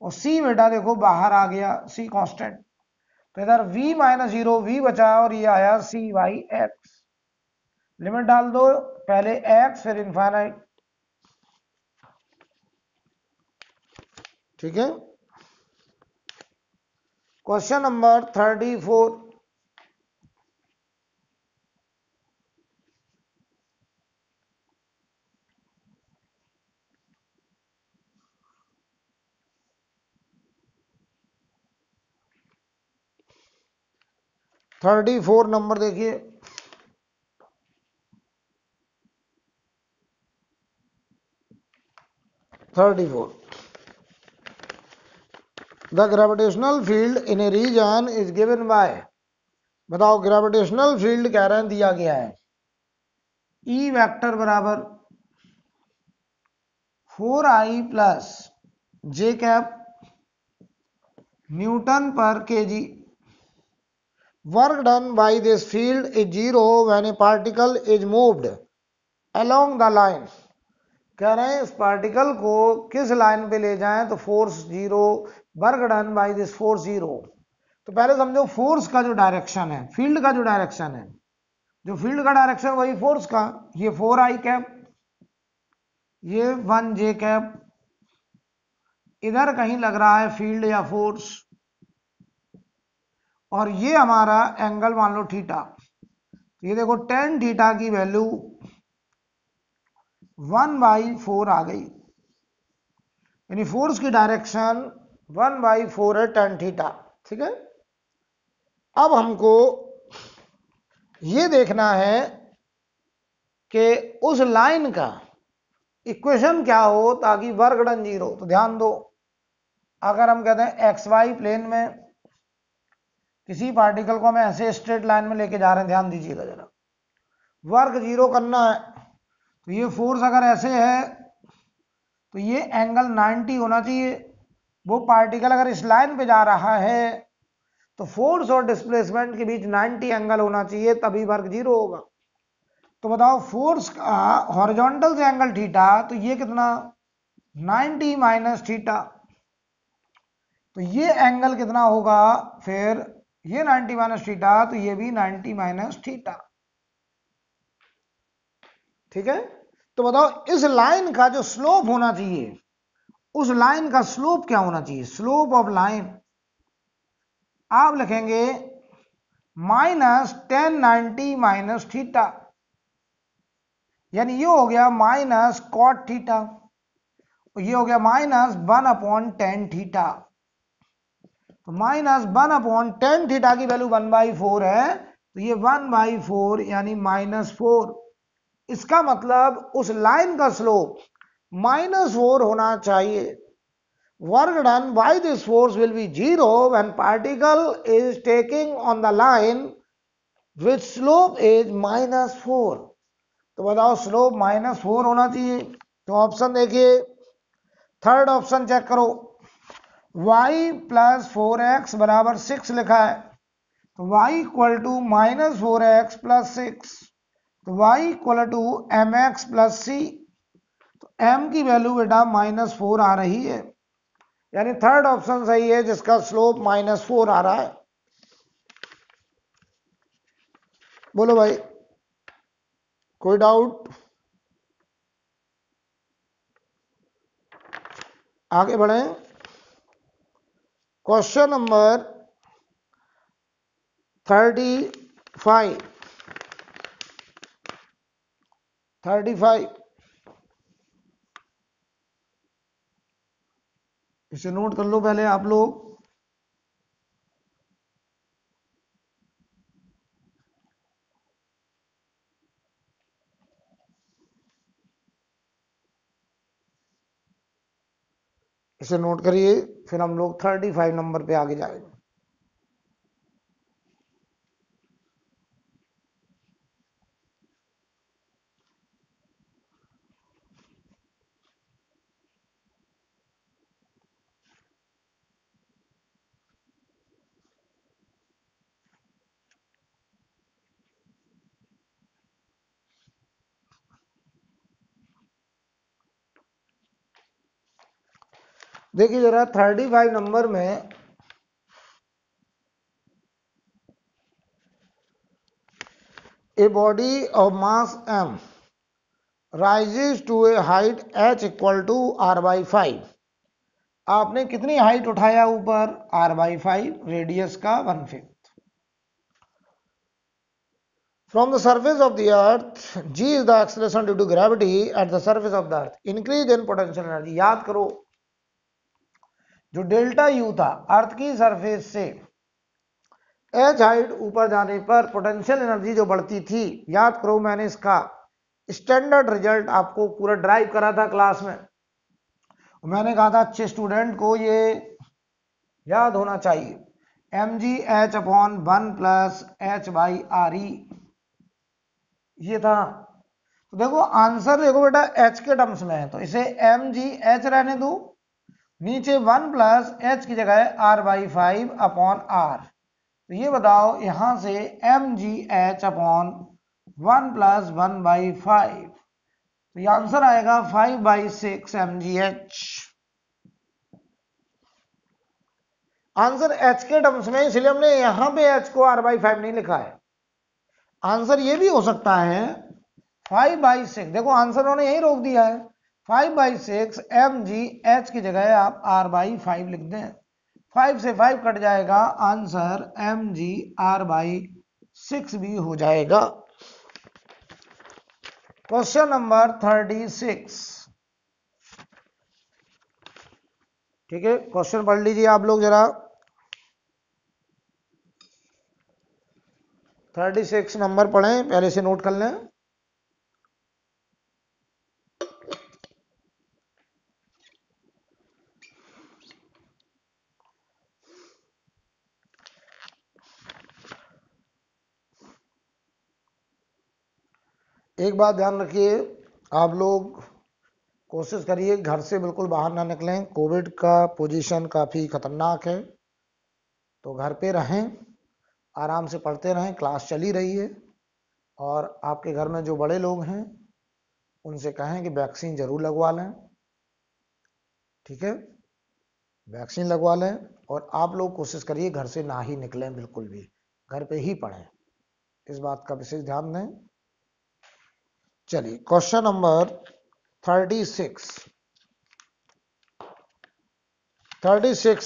और c बेटा देखो बाहर आ गया, c कांस्टेंट, तो इधर v -0 v बचा और ये आया C/x। लिमिट डाल दो, पहले x फिर इनफाइनाइट, ठीक है। Question number 34। नंबर देखिए। The gravitational field in a region is given by. बताओ ग्रेविटेशनल फील्ड कह रहे हैं दिया गया है, E वेक्टर बराबर 4I plus j cap Newton पर kg। Work done by this field is 0 when A particle is moved along the line. कह रहे हैं इस पार्टिकल को किस लाइन पे ले जाएं तो force 0, work done by this force 0। तो पहले समझो फोर्स का जो डायरेक्शन है, फील्ड का जो डायरेक्शन है, जो फील्ड का डायरेक्शन वही फोर्स का, ये 4I कैप, ये 1j कैप, इधर कहीं लग रहा है फील्ड या फोर्स, और ये हमारा एंगल मान लो थीटा। ये देखो tan थीटा की वैल्यू 1/4 आ गई, यानी फोर्स की डायरेक्शन 1/4 है tan थीटा, ठीक है। अब हमको ये देखना है कि उस लाइन का इक्वेशन क्या हो ताकि वर्क डन 0। तो ध्यान दो, अगर हम कहते हैं XY प्लेन में किसी पार्टिकल को हमें ऐसे स्ट्रेट लाइन में लेके जा रहे हैं, ध्यान दीजिएगा जरा, वर्क 0 करना है, तो ये फोर्स अगर ऐसे है तो ये एंगल 90 होना चाहिए। वो पार्टिकल अगर इस लाइन पे जा रहा है तो फोर्स और डिस्प्लेसमेंट के बीच 90 एंगल होना चाहिए, तभी वर्क जीरो होगा। तो बताओ फोर्स का हॉरिजॉन्टल से एंगल थीटा, तो ये कितना 90 माइनस थीटा, तो ये एंगल कितना होगा फिर, ये 90 माइनस थीटा, तो ये भी 90 माइनस थीटा। ठीक है, तो बताओ इस लाइन का जो स्लोप होना चाहिए, उस लाइन का स्लोप क्या होना चाहिए, स्लोप ऑफ लाइन आप लिखेंगे -1090 माइनस थीटा, यानी ये हो गया माइनस कॉट थीटा, ये हो गया -1/10 थीटा। तो -1/10 थीटा की वैल्यू 1/4 है, तो ये 1/4 यानी -4। इसका मतलब उस लाइन का स्लोप -4 होना चाहिए। Work done by this force will be zero when particle is taking on the line with slope is -4। तो बताओ स्लोप -4 होना चाहिए। तो ऑप्शन देखिए, थर्ड ऑप्शन चेक करो, y प्लस 4x बराबर 6 लिखा है, तो y equal to -4x plus 6, तो y equal to mx plus c, तो m की वैल्यू बेटा -4 आ रही है, यानी थर्ड ऑप्शन सही है जिसका स्लोप -4 आ रहा है। बोलो भाई, कोई डाउट? आगे बढ़े, क्वेश्चन नंबर 35 इसे नोट कर लो पहले आप लोग। इसे नोट करिए, फिर हम लोग 35 नंबर पे आगे जाएंगे। देखिए जरा 35 नंबर में a body of mass m rises to a height h equal to r/5। आपने कितनी हाइट उठाया ऊपर, r/5, रेडियस का 1/5। From the surface of the earth, g is the acceleration due to gravity at the surface of the earth, increase in potential energy। याद करो, जो delta U था अर्थ की सरफेस से एच हाइट ऊपर जाने पर पोटेंशियल एनर्जी जो बढ़ती थी, याद करो मैंने इसका स्टैंडर्ड रिजल्ट आपको पूरा ड्राइव करा था क्लास में। मैंने कहा था अच्छे स्टूडेंट को ये याद होना चाहिए, mgh/1 प्लस h/re, ये था। तो देखो आंसर देखो बेटा h के टर्म्स में है, तो इसे mgh रहने दो, नीचे 1 प्लस h की जगह r/5/r। तो ये बताओ यहां से mgh/1 प्लस 1/5, तो ये आंसर आएगा 5/6 mgh। आंसर h के टर्म्स में, इसलिए हमने यहां पे h को r/5 नहीं लिखा है। आंसर ये भी हो सकता है 5/6, देखो आंसर उन्होंने यही रोक दिया है, 5/6 mgh की जगह आप r/5 लिख दें, 5 से 5 कट जाएगा, आंसर mgr/6 भी हो जाएगा। क्वेश्चन नंबर 36, ठीक है, क्वेश्चन पढ़ लीजिए आप लोग जरा। 36 नंबर पढ़ें, पहले से नोट कर लें। एक बात ध्यान रखिए, आप लोग कोशिश करिए घर से बिल्कुल बाहर ना निकलें, कोविड का पोजीशन काफ़ी खतरनाक है, तो घर पे रहें, आराम से पढ़ते रहें, क्लास चली रही है। और आपके घर में जो बड़े लोग हैं उनसे कहें कि वैक्सीन जरूर लगवा लें, ठीक है, वैक्सीन लगवा लें। और आप लोग कोशिश करिए घर से ना ही निकलें, बिल्कुल भी घर पे ही पढ़ें, इस बात का विशेष ध्यान दें। चलिए क्वेश्चन नंबर 36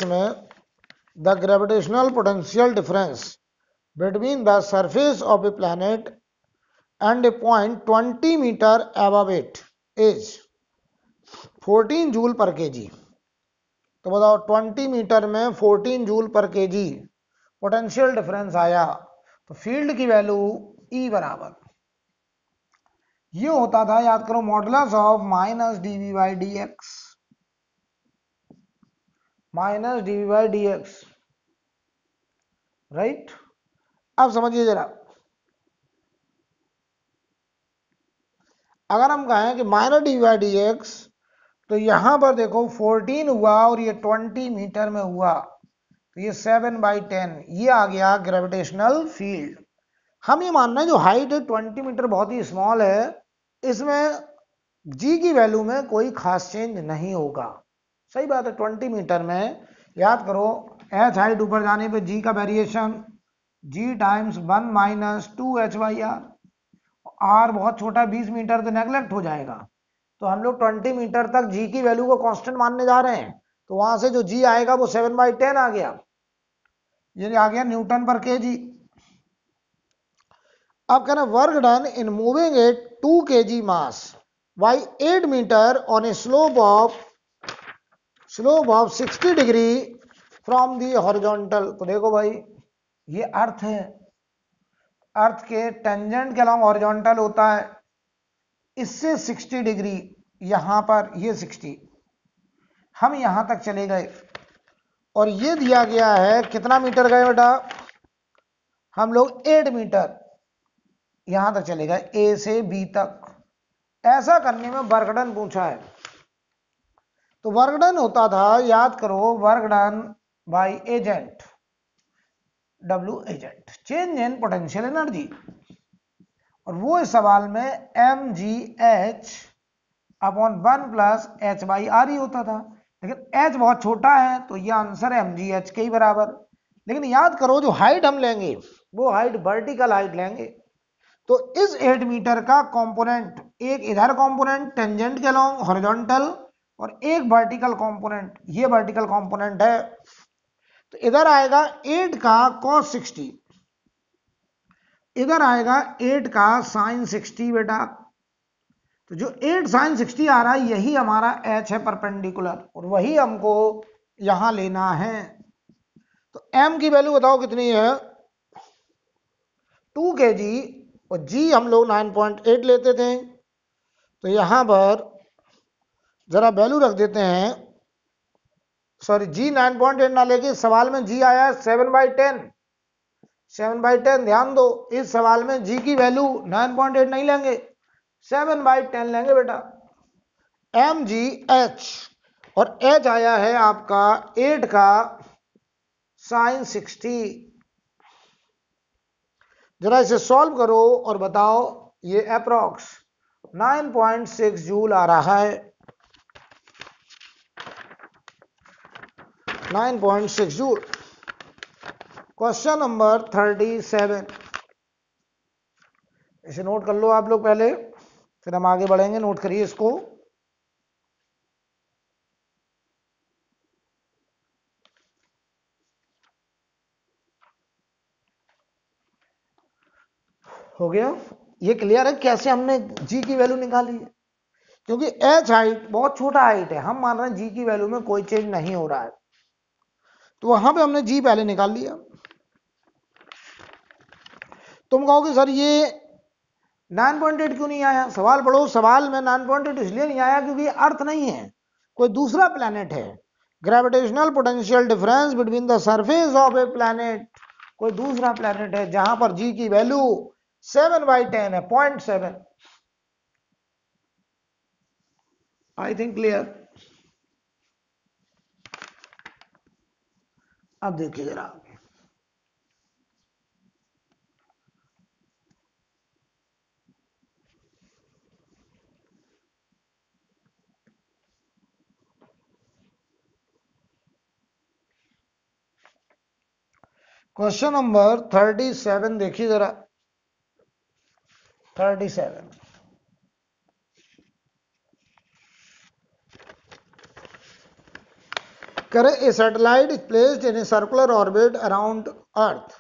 में the gravitational potential difference between the surface of a planet and a point 20 meter above it is 14 joule पर केजी। तो बताओ 20 मीटर में 14 जूल पर केजी पोटेंशियल डिफरेंस आया, तो फील्ड की वैल्यू E बराबर ये होता था, याद करो, modulus of minus d v by d x, minus d v by d x, right. अब समझिए जरा, अगर हम कहें कि minus d v by d x, तो यहां पर देखो 14 हुआ और ये 20 मीटर में हुआ, तो ये 7/10 ये आ गया ग्रेविटेशनल फील्ड। हम ये मान रहे हैं जो हाइट है 20 मीटर बहुत ही स्मॉल है, इसमें जी की वैल्यू में कोई खास चेंज नहीं होगा। सही बात है, 20 मीटर में याद करो एच हाइट ऊपर जाने पे जी का variation G times 1 minus 2h/r, r बहुत छोटा 20 मीटर तो नेग्लेक्ट हो जाएगा, तो हम लोग 20 मीटर तक जी की वैल्यू को कांस्टेंट मानने जा रहे हैं, तो वहां से जो जी आएगा वो 7/10 आ गया, ये आ गया न्यूटन पर केजी। अब कहना work done in moving it 2 kg mass by 8 meter on a slope of 60 degree from the horizontal. तो देखो भाई ये अर्थ है, अर्थ के टेंजेंट के अलॉन्ग हॉरिजॉन्टल होता है, इससे 60 डिग्री, यहां पर ये 60, हम यहां तक चले गए और ये दिया गया है कितना मीटर गए बेटा, हम लोग 8 मीटर यहां तक चले गए, ए से बी तक। ऐसा करने में वर्क डन पूछा है, तो वर्क डन होता था, याद करो, work done by agent, W agent, change in potential energy, और वो इस सवाल में mgh अपॉन 1 प्लस h/r ही होता था, लेकिन h बहुत छोटा है तो ये आंसर है mgh के ही बराबर। लेकिन याद करो जो हाइट हम लेंगे वो हाइट वर्टिकल हाइट लेंगे, तो इस 8 मीटर का कंपोनेंट, एक इधर कंपोनेंट टेंजेंट के अलॉन्ग हॉरिजॉन्टल और एक वर्टिकल कंपोनेंट, ये वर्टिकल कंपोनेंट है, तो इधर आएगा 8 का cos 60, इधर आएगा 8 का sin 60 बेटा। तो जो 8 sin 60 आ रहा है यही हमारा h है परपेंडिकुलर, और वही हमको यहां लेना है। तो m की वैल्यू बताओ कितनी है, 2 kg, और g हम लोग 9.8 लेते थे, तो यहां पर जरा वैल्यू रख देते हैं, सॉरी जी 9.8 ना लेके सवाल में जी आया 7/10, 7/10 ध्यान दो, इस सवाल में जी की वैल्यू 9.8 नहीं लेंगे, 7/10 लेंगे बेटा, mgh, और h आया है आपका 8 का sin 60। जरा इसे सॉल्व करो और बताओ, ये अप्रॉक्स 9.6 जूल आ रहा है, 9.6 जूल। क्वेश्चन नंबर 37, इसे नोट कर लो आप लोग पहले, फिर हम आगे बढ़ेंगे, नोट करिए इसको। हो गया, ये क्लियर है कैसे हमने जी की वैल्यू निकाली है, क्योंकि एच हाइट बहुत छोटा हाइट है, हम मान रहे हैं जी की वैल्यू में कोई चेंज नहीं हो रहा है, तो वहां पे हमने जी पहले निकाल लिया। तुम कहोगे सर ये 9.8 क्यों नहीं आया, सवाल पढ़ो, सवाल में 9.8 इसलिए नहीं आया क्योंकि अर्थ नहीं है, कोई दूसरा प्लैनेट है। Gravitational potential difference between the surface of a planet, कोई दूसरा प्लैनेट है जहां पर जी की वैल्यू 7/10 है, 0.7। आई थिंक क्लियर। अब देखिए जरा, क्वेश्चन नंबर 37 देखिए जरा। 37 करे a satellite is placed in a circular orbit around earth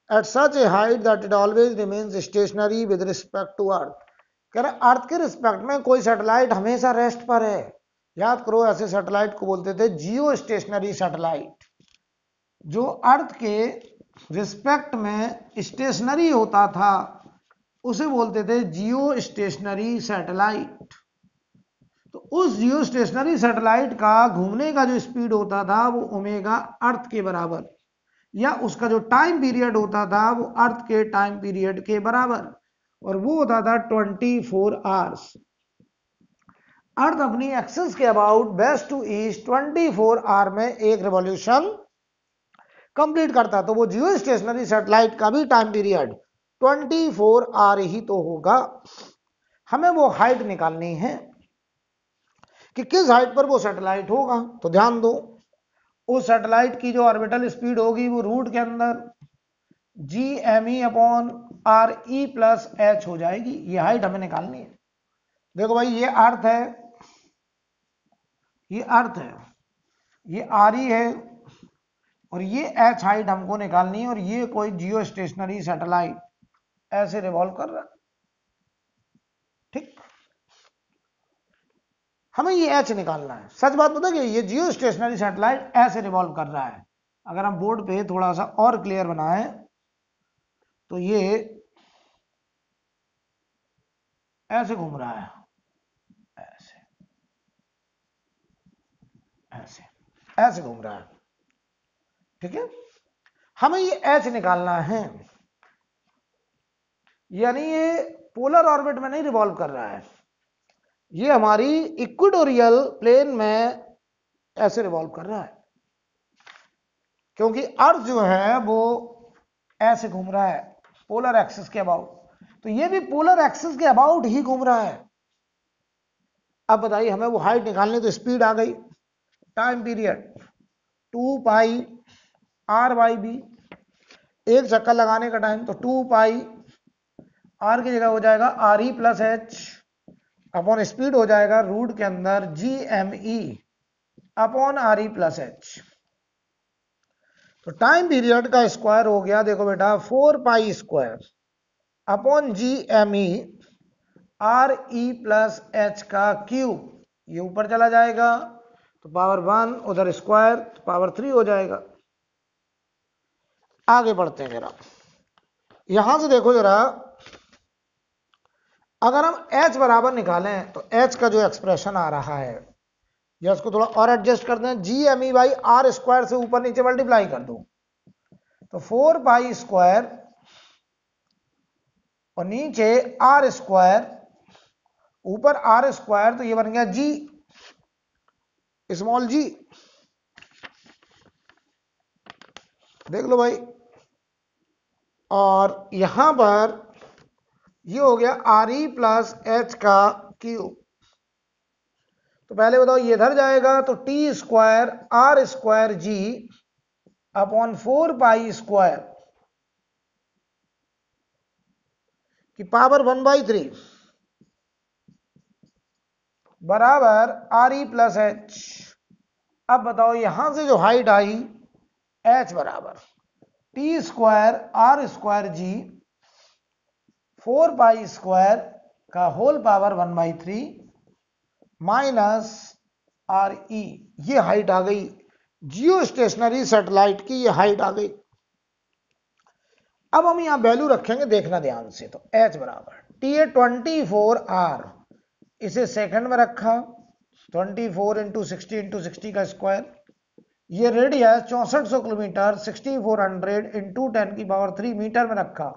at such a height that it always remains stationary with respect to earth. कह रहे अर्थ के रिस्पेक्ट में कोई सैटेलाइट हमेशा रेस्ट पर है। याद करो ऐसे सैटेलाइट को बोलते थे जियो स्टेशनरी सैटेलाइट। जो अर्थ के रिस्पेक्ट में स्टेशनरी होता था उसे बोलते थे जियो स्टेशनरी सैटेलाइट। तो उस जियो स्टेशनरी सैटेलाइट का घूमने का जो स्पीड होता था वो ओमेगा अर्थ के बराबर, या उसका जो टाइम पीरियड होता था वो अर्थ के टाइम पीरियड के बराबर, और वो होता था 24 आवर्स। अर्थ अपनी एक्सिस के about west to east 24 hour में एक रिवॉल्यूशन कंप्लीट करता। तो वो जियो स्टेशनरी सैटेलाइट का भी टाइम पीरियड 24 आवर ही तो होगा। हमें वो हाइट निकालनी है कि किस हाइट पर वो सैटेलाइट होगा। तो ध्यान दो, उस सैटेलाइट की जो ऑर्बिटल स्पीड होगी वो रूट के अंदर GME upon RE plus H हो जाएगी। ये हाइट हमें निकालनी है। देखो भाई, ये अर्थ है, ये अर्थ है, ये RE है, और ये H हाइट हमको निकालनी है। और ये कोई जियो स्टेशनरी सैटेलाइट ऐसे रिवॉल्व कर रहा है। ठीक, हमें ये H निकालना है। सच बात बता कि ये जियो स्टेशनरी सैटेलाइट ऐसे रिवॉल्व कर रहा है। अगर हम बोर्ड पे थोड़ा सा और क्लियर बनाएं तो ये ऐसे घूम रहा है, ऐसे ऐसे ऐसे घूम रहा है। ठीक है, हमें ये H निकालना है। यानी ये पोलर ऑर्बिट में नहीं रिवॉल्व कर रहा है, ये हमारी इक्वेटोरियल प्लेन में ऐसे रिवॉल्व कर रहा है। क्योंकि अर्थ जो है वो ऐसे घूम रहा है पोलर एक्सिस के अबाउट, तो ये भी पोलर एक्सिस के अबाउट ही घूम रहा है। अब बताइए, हमें वो हाइट निकालनी, तो स्पीड आ गई, टाइम पीरियड 2 पाई R/b, एक चक्कर लगाने का टाइम, तो 2 पाई R की जगह हो जाएगा RE plus H upon speed हो जाएगा रूट के अंदर GME upon RE plus H। तो टाइम पीरियड का स्क्वायर हो गया, देखो बेटा, 4 pi square upon GME RE plus H का क्यूब। ये ऊपर चला जाएगा तो पावर 1, उधर स्क्वायर तो पावर 3 हो जाएगा। आगे बढ़ते हैं जरा, यहां से देखो जरा, अगर हम H बराबर निकालें तो H का जो एक्सप्रेशन आ रहा है, या उसको थोड़ा और एडजस्ट कर दें, GME बाई R स्क्वायर से ऊपर नीचे मल्टीप्लाई कर दो, तो 4 पाई स्क्वायर और नीचे R स्क्वायर, ऊपर R स्क्वायर, तो ये बन गया G स्मॉल g। देख लो भाई, और यहां पर ये हो गया RE प्लस H का क्यूब। तो पहले बताओ, ये इधर जाएगा तो T square R square G upon 4 pi square की पावर 1/3 बराबर RE प्लस H। अब बताओ, यहां से जो हाइट आई H बराबर T square R square G 4 pi square का होल पावर 1/3 माइनस RE। ये हाइट आ गई जियो स्टेशनरी सैटेलाइट की, ये हाइट आ गई। अब हम यहां वैल्यू रखेंगे, देखना ध्यान से। तो H बराबर T है 24 R, इसे सेकंड में रखा, 24 इंटू 60 का स्क्वायर। ये रेडियस 6400 किलोमीटर 6400 इंटू 10 की पावर 3 मीटर में रखा,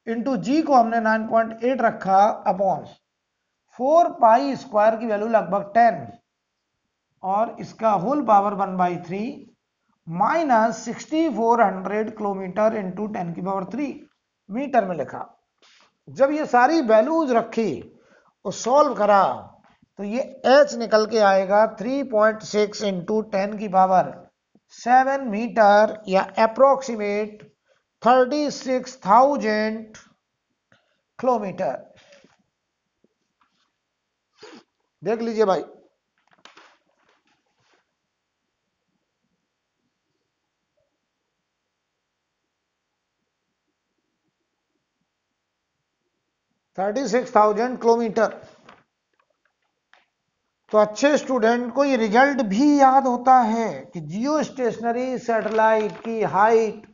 इंटू जी को हमने 9.8 रखा, अपॉन 4 पाई स्क्वायर की वैल्यू लगभग 10 और इसका होल पावर 1/3 माइनस 6400 किलोमीटर इंटू 10 की पावर 3 मीटर में लिखा। जब ये सारी वैल्यूज रखी और सॉल्व करा तो ये H निकल के आएगा 3.6 इंटू 10 की पावर 7 मीटर, या अप्रोक्सीमेट 36,000 किलोमीटर। देख लीजिए भाई, थर्टी सिक्स थाउजेंड किलोमीटर। तो अच्छे स्टूडेंट को ये रिजल्ट भी याद होता है कि जियो स्टेशनरी सैटेलाइट की हाइट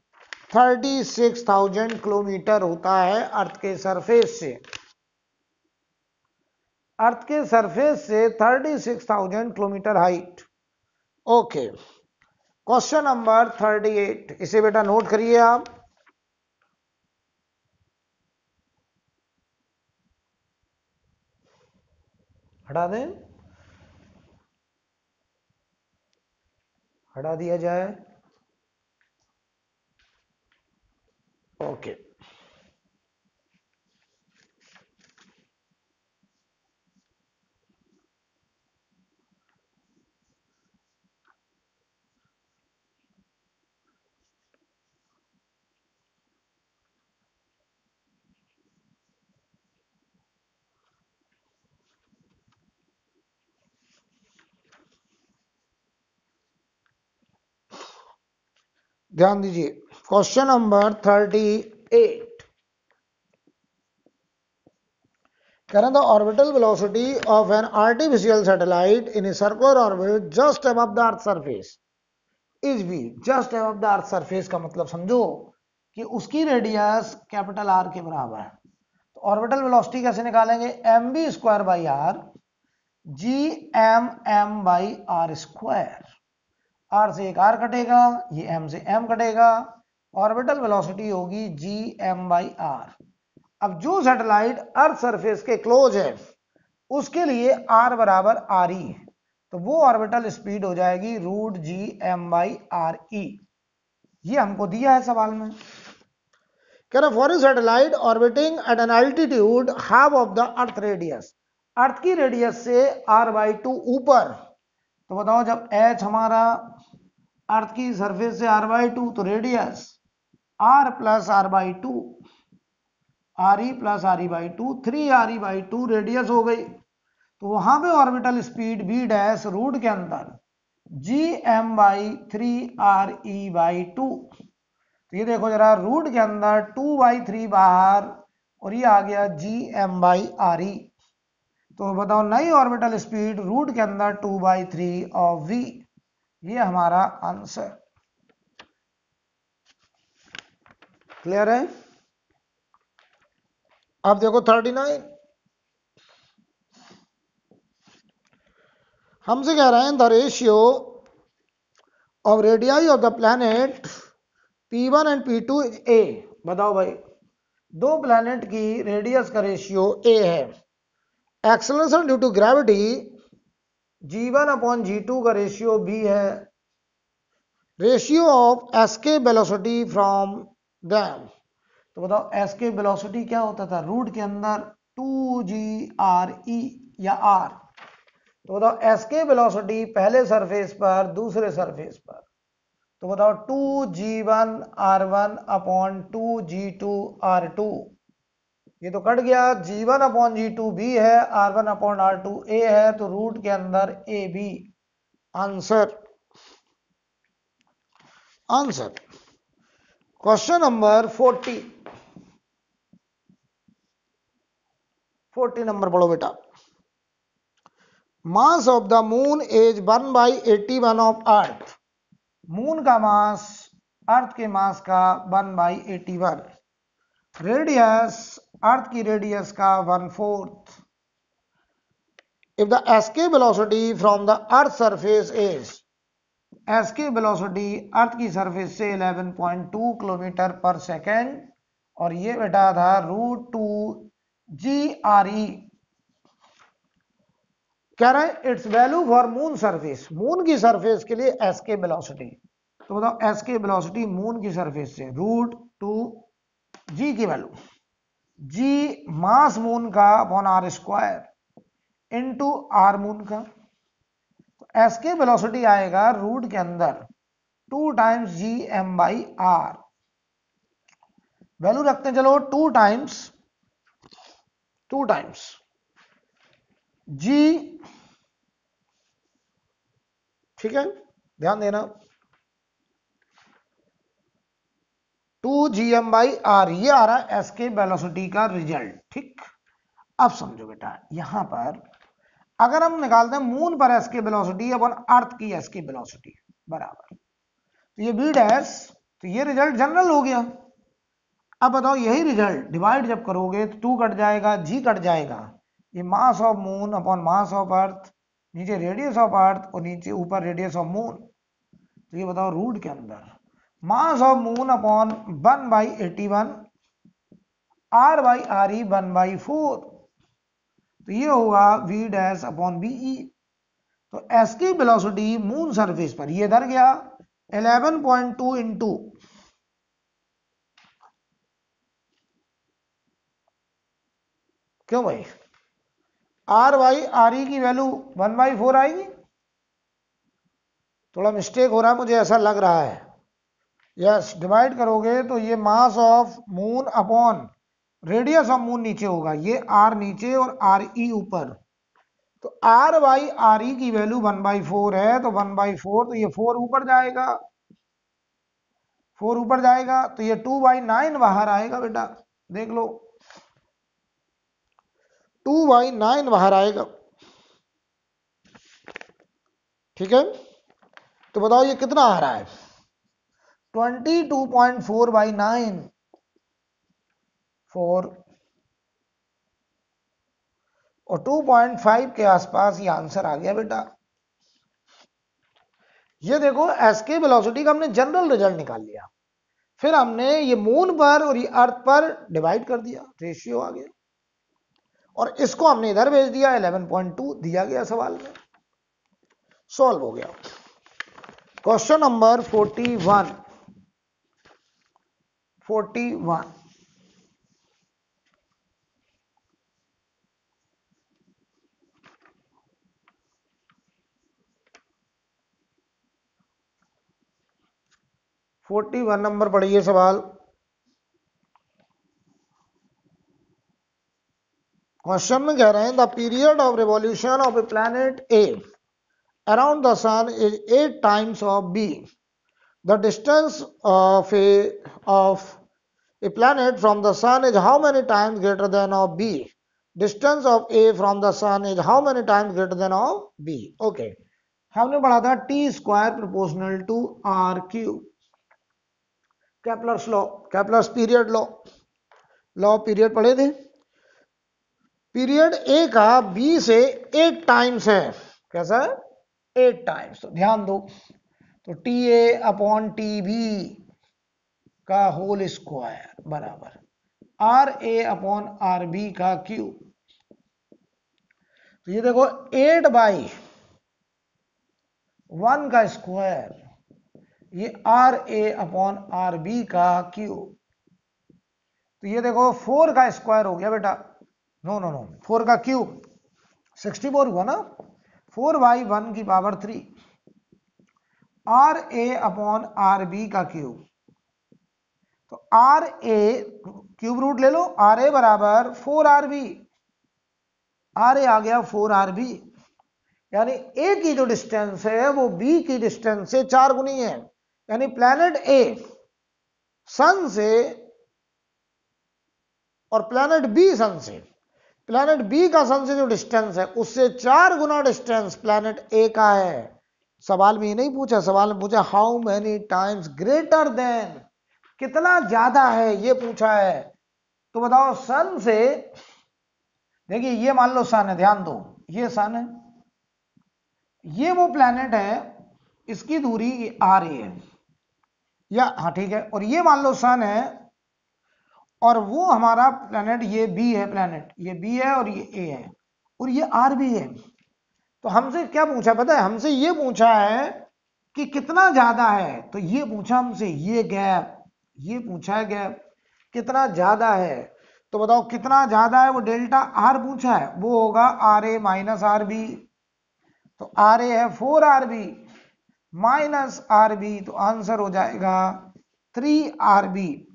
36,000 किलोमीटर होता है अर्थ के सरफेस से। अर्थ के सरफेस से 36,000 kilometre height. Okay, question number 38, इसे बेटा नोट करिए आप। हटा दें, हटा दिया जाए। ओके, ध्यान दीजिए। Question number 38, current the orbital velocity of an artificial satellite in a circular orbit just above the earth surface is v। just above the earth surface का मतलब समझो कि उसकी रेडियस कैपिटल आर के बराबर है। तो ऑर्बिटल वेलोसिटी कैसे निकालेंगे? M v square by r G M m by r square. R से एक आर कटेगा, ये एम से एम कटेगा, ऑर्बिटल वेलोसिटी होगी जी एम बाई आर। अब जो सैटेलाइट अर्थ सरफेस के क्लोज है उसके लिए आर बराबर आर ई, तो वो ऑर्बिटल स्पीड हो जाएगी root G M by are E. ये हमको दिया है सवाल में। कह रहा for a satellite orbiting at an altitude half of the earth radius, earth की रेडियस से आर बाई टू ऊपर। तो बताओ, जब एच हमारा अर्थ की सरफेस से आर बाई टू, तो radius r plus r by two, r e plus r e by two, 3 r e by two radius हो गई। तो वहां पे orbital speed v dash root के अंदर G M by 3 r e by two. तो ये देखो जरा, रूट के अंदर 2/3 बाहर और ये आ गया G M by are e. तो बताओ नई ऑर्बिटल स्पीड रूट के अंदर 2/3 ऑफ वी। ये हमारा आंसर। क्लियर है? अब देखो 39, हमसे कह रहे हैं the ratio of radii of the planet P1 and P2 is a. बताओ भाई, दो प्लैनेट की रेडियस का रेशियो ए है। Acceleration due to gravity G1 upon G2 का रेशियो B है। Ratio of escape velocity from them, तो बताओ एस्केप वेलोसिटी क्या होता था? रूट के अंदर 2GRE या R। तो बताओ एस्केप वेलोसिटी पहले सरफेस पर, दूसरे सरफेस पर, तो बताओ 2G1R1 अपॉन 2G2R2। ये तो कट गया। G1 अपॉन G2 B है, R1 अपॉन R2 A है, तो रूट के अंदर AB। Answer, answer. Question number 40 number पढ़ो बेटा। Mass of the moon is 1/81 of earth. Moon का मास अर्थ के मास का 1/81। रेडियस अर्थ की रेडियस का 1/4। If the escape velocity from the earth surface is, escape velocity earth की सरफेस से 11.2 किलोमीटर पर सेकेंड, और ये बेटा था रूट 2GRE। कह रहे हैं it's value for moon surface, moon की सरफेस के लिए एस्केप वेलोसिटी। तो बताओ एस्केप वेलोसिटी मून की सरफेस से रूट 2G की वैल्यू, G मास मून का upon r square into r moon का। तो एस्केप वेलोसिटी आएगा रूट के अंदर 2 times G M by r. Value रखते हैं चलो 2 टाइम्स जी, ठीक है, ध्यान देना, 2gm/r ये आ रहा है एस्केप वेलोसिटी का रिजल्ट। ठीक, अब समझो बेटा, यहां पर अगर हम निकालते हैं मून पर एस्केप वेलोसिटी अपन अर्थ की एस्केप वेलोसिटी बराबर, तो ये v डैश, तो ये रिजल्ट जनरल हो गया। अब बताओ यही रिजल्ट डिवाइड जब करोगे तो 2 कट जाएगा, g कट जाएगा, ये mass of moon upon mass of अर्थ, नीचे रेडियस ऑफ अर्थ और नीचे ऊपर रेडियस ऑफ मून। तो ये बताओ रूट के अंदर mass of moon upon 1/81 r/re 1/4, तो ये होगा v डैश अपॉन ve। तो एस्केप वेलोसिटी मून सरफेस पर ये इधर गया 11.2 इंटू क्यों भाई r/re की वैल्यू 1/4 आएगी, थोड़ा मिस्टेक हो रहा है मुझे ऐसा लग रहा है। यस, डिवाइड करोगे तो ये mass of moon upon radius of moon नीचे होगा, ये r नीचे और re ऊपर, तो r/re की वैल्यू 1/4 है, तो 1/4 तो ये 4 ऊपर जाएगा, 4 ऊपर जाएगा, तो ये 2/9 बाहर आएगा बेटा, देख लो 2/9 बाहर आएगा। ठीक है, तो बताओ ये कितना आ रहा है, 22.4/9, 4 और 2.5 के आसपास ये आंसर आ गया बेटा। ये देखो एस्केप वेलोसिटी का हमने जनरल रिजल्ट निकाल लिया, फिर हमने ये मून पर और ये अर्थ पर डिवाइड कर दिया, रेशियो आ गया, और इसको हमने इधर भेज दिया, 11.2 दिया गया सवाल में, सॉल्व हो गया। क्वेश्चन नंबर 41 41 नंबर पढ़िए सवाल। क्वेश्चन में कह रहे हैं the period of revolution of a planet A around the sun is 8 times of B, the distance of a planet from the sun is how many times greater than of b, distance of a from the sun is how many times greater than of b। okay, हमने पढ़ा था t square proportional to r cube, Kepler's law, Kepler's period law, law of period पढ़े थे। Period ए का B से 8 times है, कैसा है 8 टाइम्स, तो ध्यान दो, तो T A upon T B का होल स्क्वायर बराबर r A upon r B का क्यूब। तो ये देखो 8/1 का स्क्वायर, ये r A upon r B का क्यूब, तो ये देखो 4 का स्क्वायर हो गया बेटा, नो नो नो 4 का क्यूब 64 हुआ ना, 4/1 की power 3 r A upon r B का क्यूब, तो आर ए क्यूब रूट ले लो, आर ए बराबर 4RB, आर ए आ गया 4RB, यानी ए की जो डिस्टेंस है वो बी की डिस्टेंस से 4 गुनी है, यानी प्लैनेट ए सन से और प्लैनेट बी सन से, प्लैनेट बी का सन से जो डिस्टेंस है उससे 4 गुना डिस्टेंस प्लैनेट ए का है। सवाल में ये नहीं पूछा, सवाल में पूछा how many times greater than, कितना ज्यादा है ये पूछा है। तो बताओ सन से, देखिए ये मान लो सन है, ध्यान दो ये सन है, ये वो प्लैनेट है, इसकी दूरी आर ए है, या हाँ ठीक है, और ये मान लो सन है और वो हमारा प्लैनेट ये बी है, प्लैनेट ये बी है और ये ए है और ये आर भी है। तो हमसे क्या पूछा पता है, हमसे ये पूछा है कि कितना ज्यादा है, तो ये पूछा हमसे, ये गैप, ये पूछा है गैप कितना ज्यादा है। तो बताओ कितना ज्यादा है, वो डेल्टा आर पूछा है, वो होगा r A minus r B, तो आर ए है 4RB माइनस आर बी, तो आंसर हो जाएगा 3RB।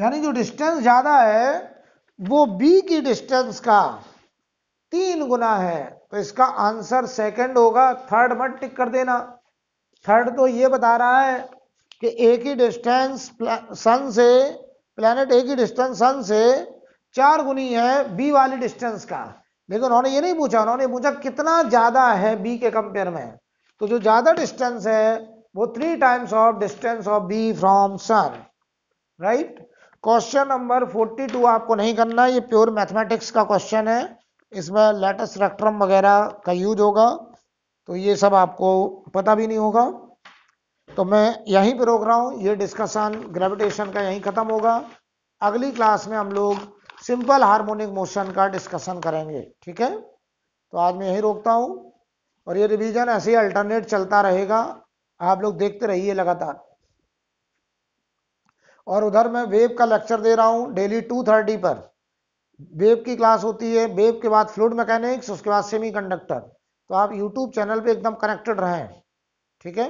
यानी जो डिस्टेंस ज्यादा है वो बी की डिस्टेंस का 3 गुना है, तो इसका आंसर सेकंड होगा। थर्ड मत टिक कर देना। थर्ड तो ये बता रहा है कि एक ही डिस्टेंस सन से, प्लैनेट एक ही डिस्टेंस सन से 4 गुनी है बी वाली डिस्टेंस का, लेकिन उन्होंने ये नहीं पूछा, उन्होंने पूछा कितना ज्यादा है बी के कंपेयर में। तो जो ज्यादा डिस्टेंस है वो 3 times of distance of B from sun, right. Question number 42 आपको नहीं करना, ये प्योर मैथमेटिक्स का क्वेश्चन है, इसमें लेटेस्ट स्पेक्ट्रम वगैरह का यूज होगा, तो ये सब आपको पता भी नहीं होगा। तो मैं यहीं पे रोक रहा हूं, ये डिस्कशन ग्रेविटेशन का यहीं खत्म होगा। अगली क्लास में हम लोग सिंपल हार्मोनिक मोशन का डिस्कशन करेंगे, ठीक है। तो आज मैं यहीं रोकता हूं, और ये रिवीजन ऐसे ही अल्टरनेट चलता रहेगा, आप लोग देखते रहिए लगातार। और उधर मैं वेव का लेक्चर दे रहा हूं डेली 2:30 पर। वेव की क्लास होती है, वेव के बाद फ्लूइड मैकेनिक्स, उसके बाद सेमीकंडक्टर। तो आप यूट्यूब चैनल पे एकदम कनेक्टेड रहें, ठीक है।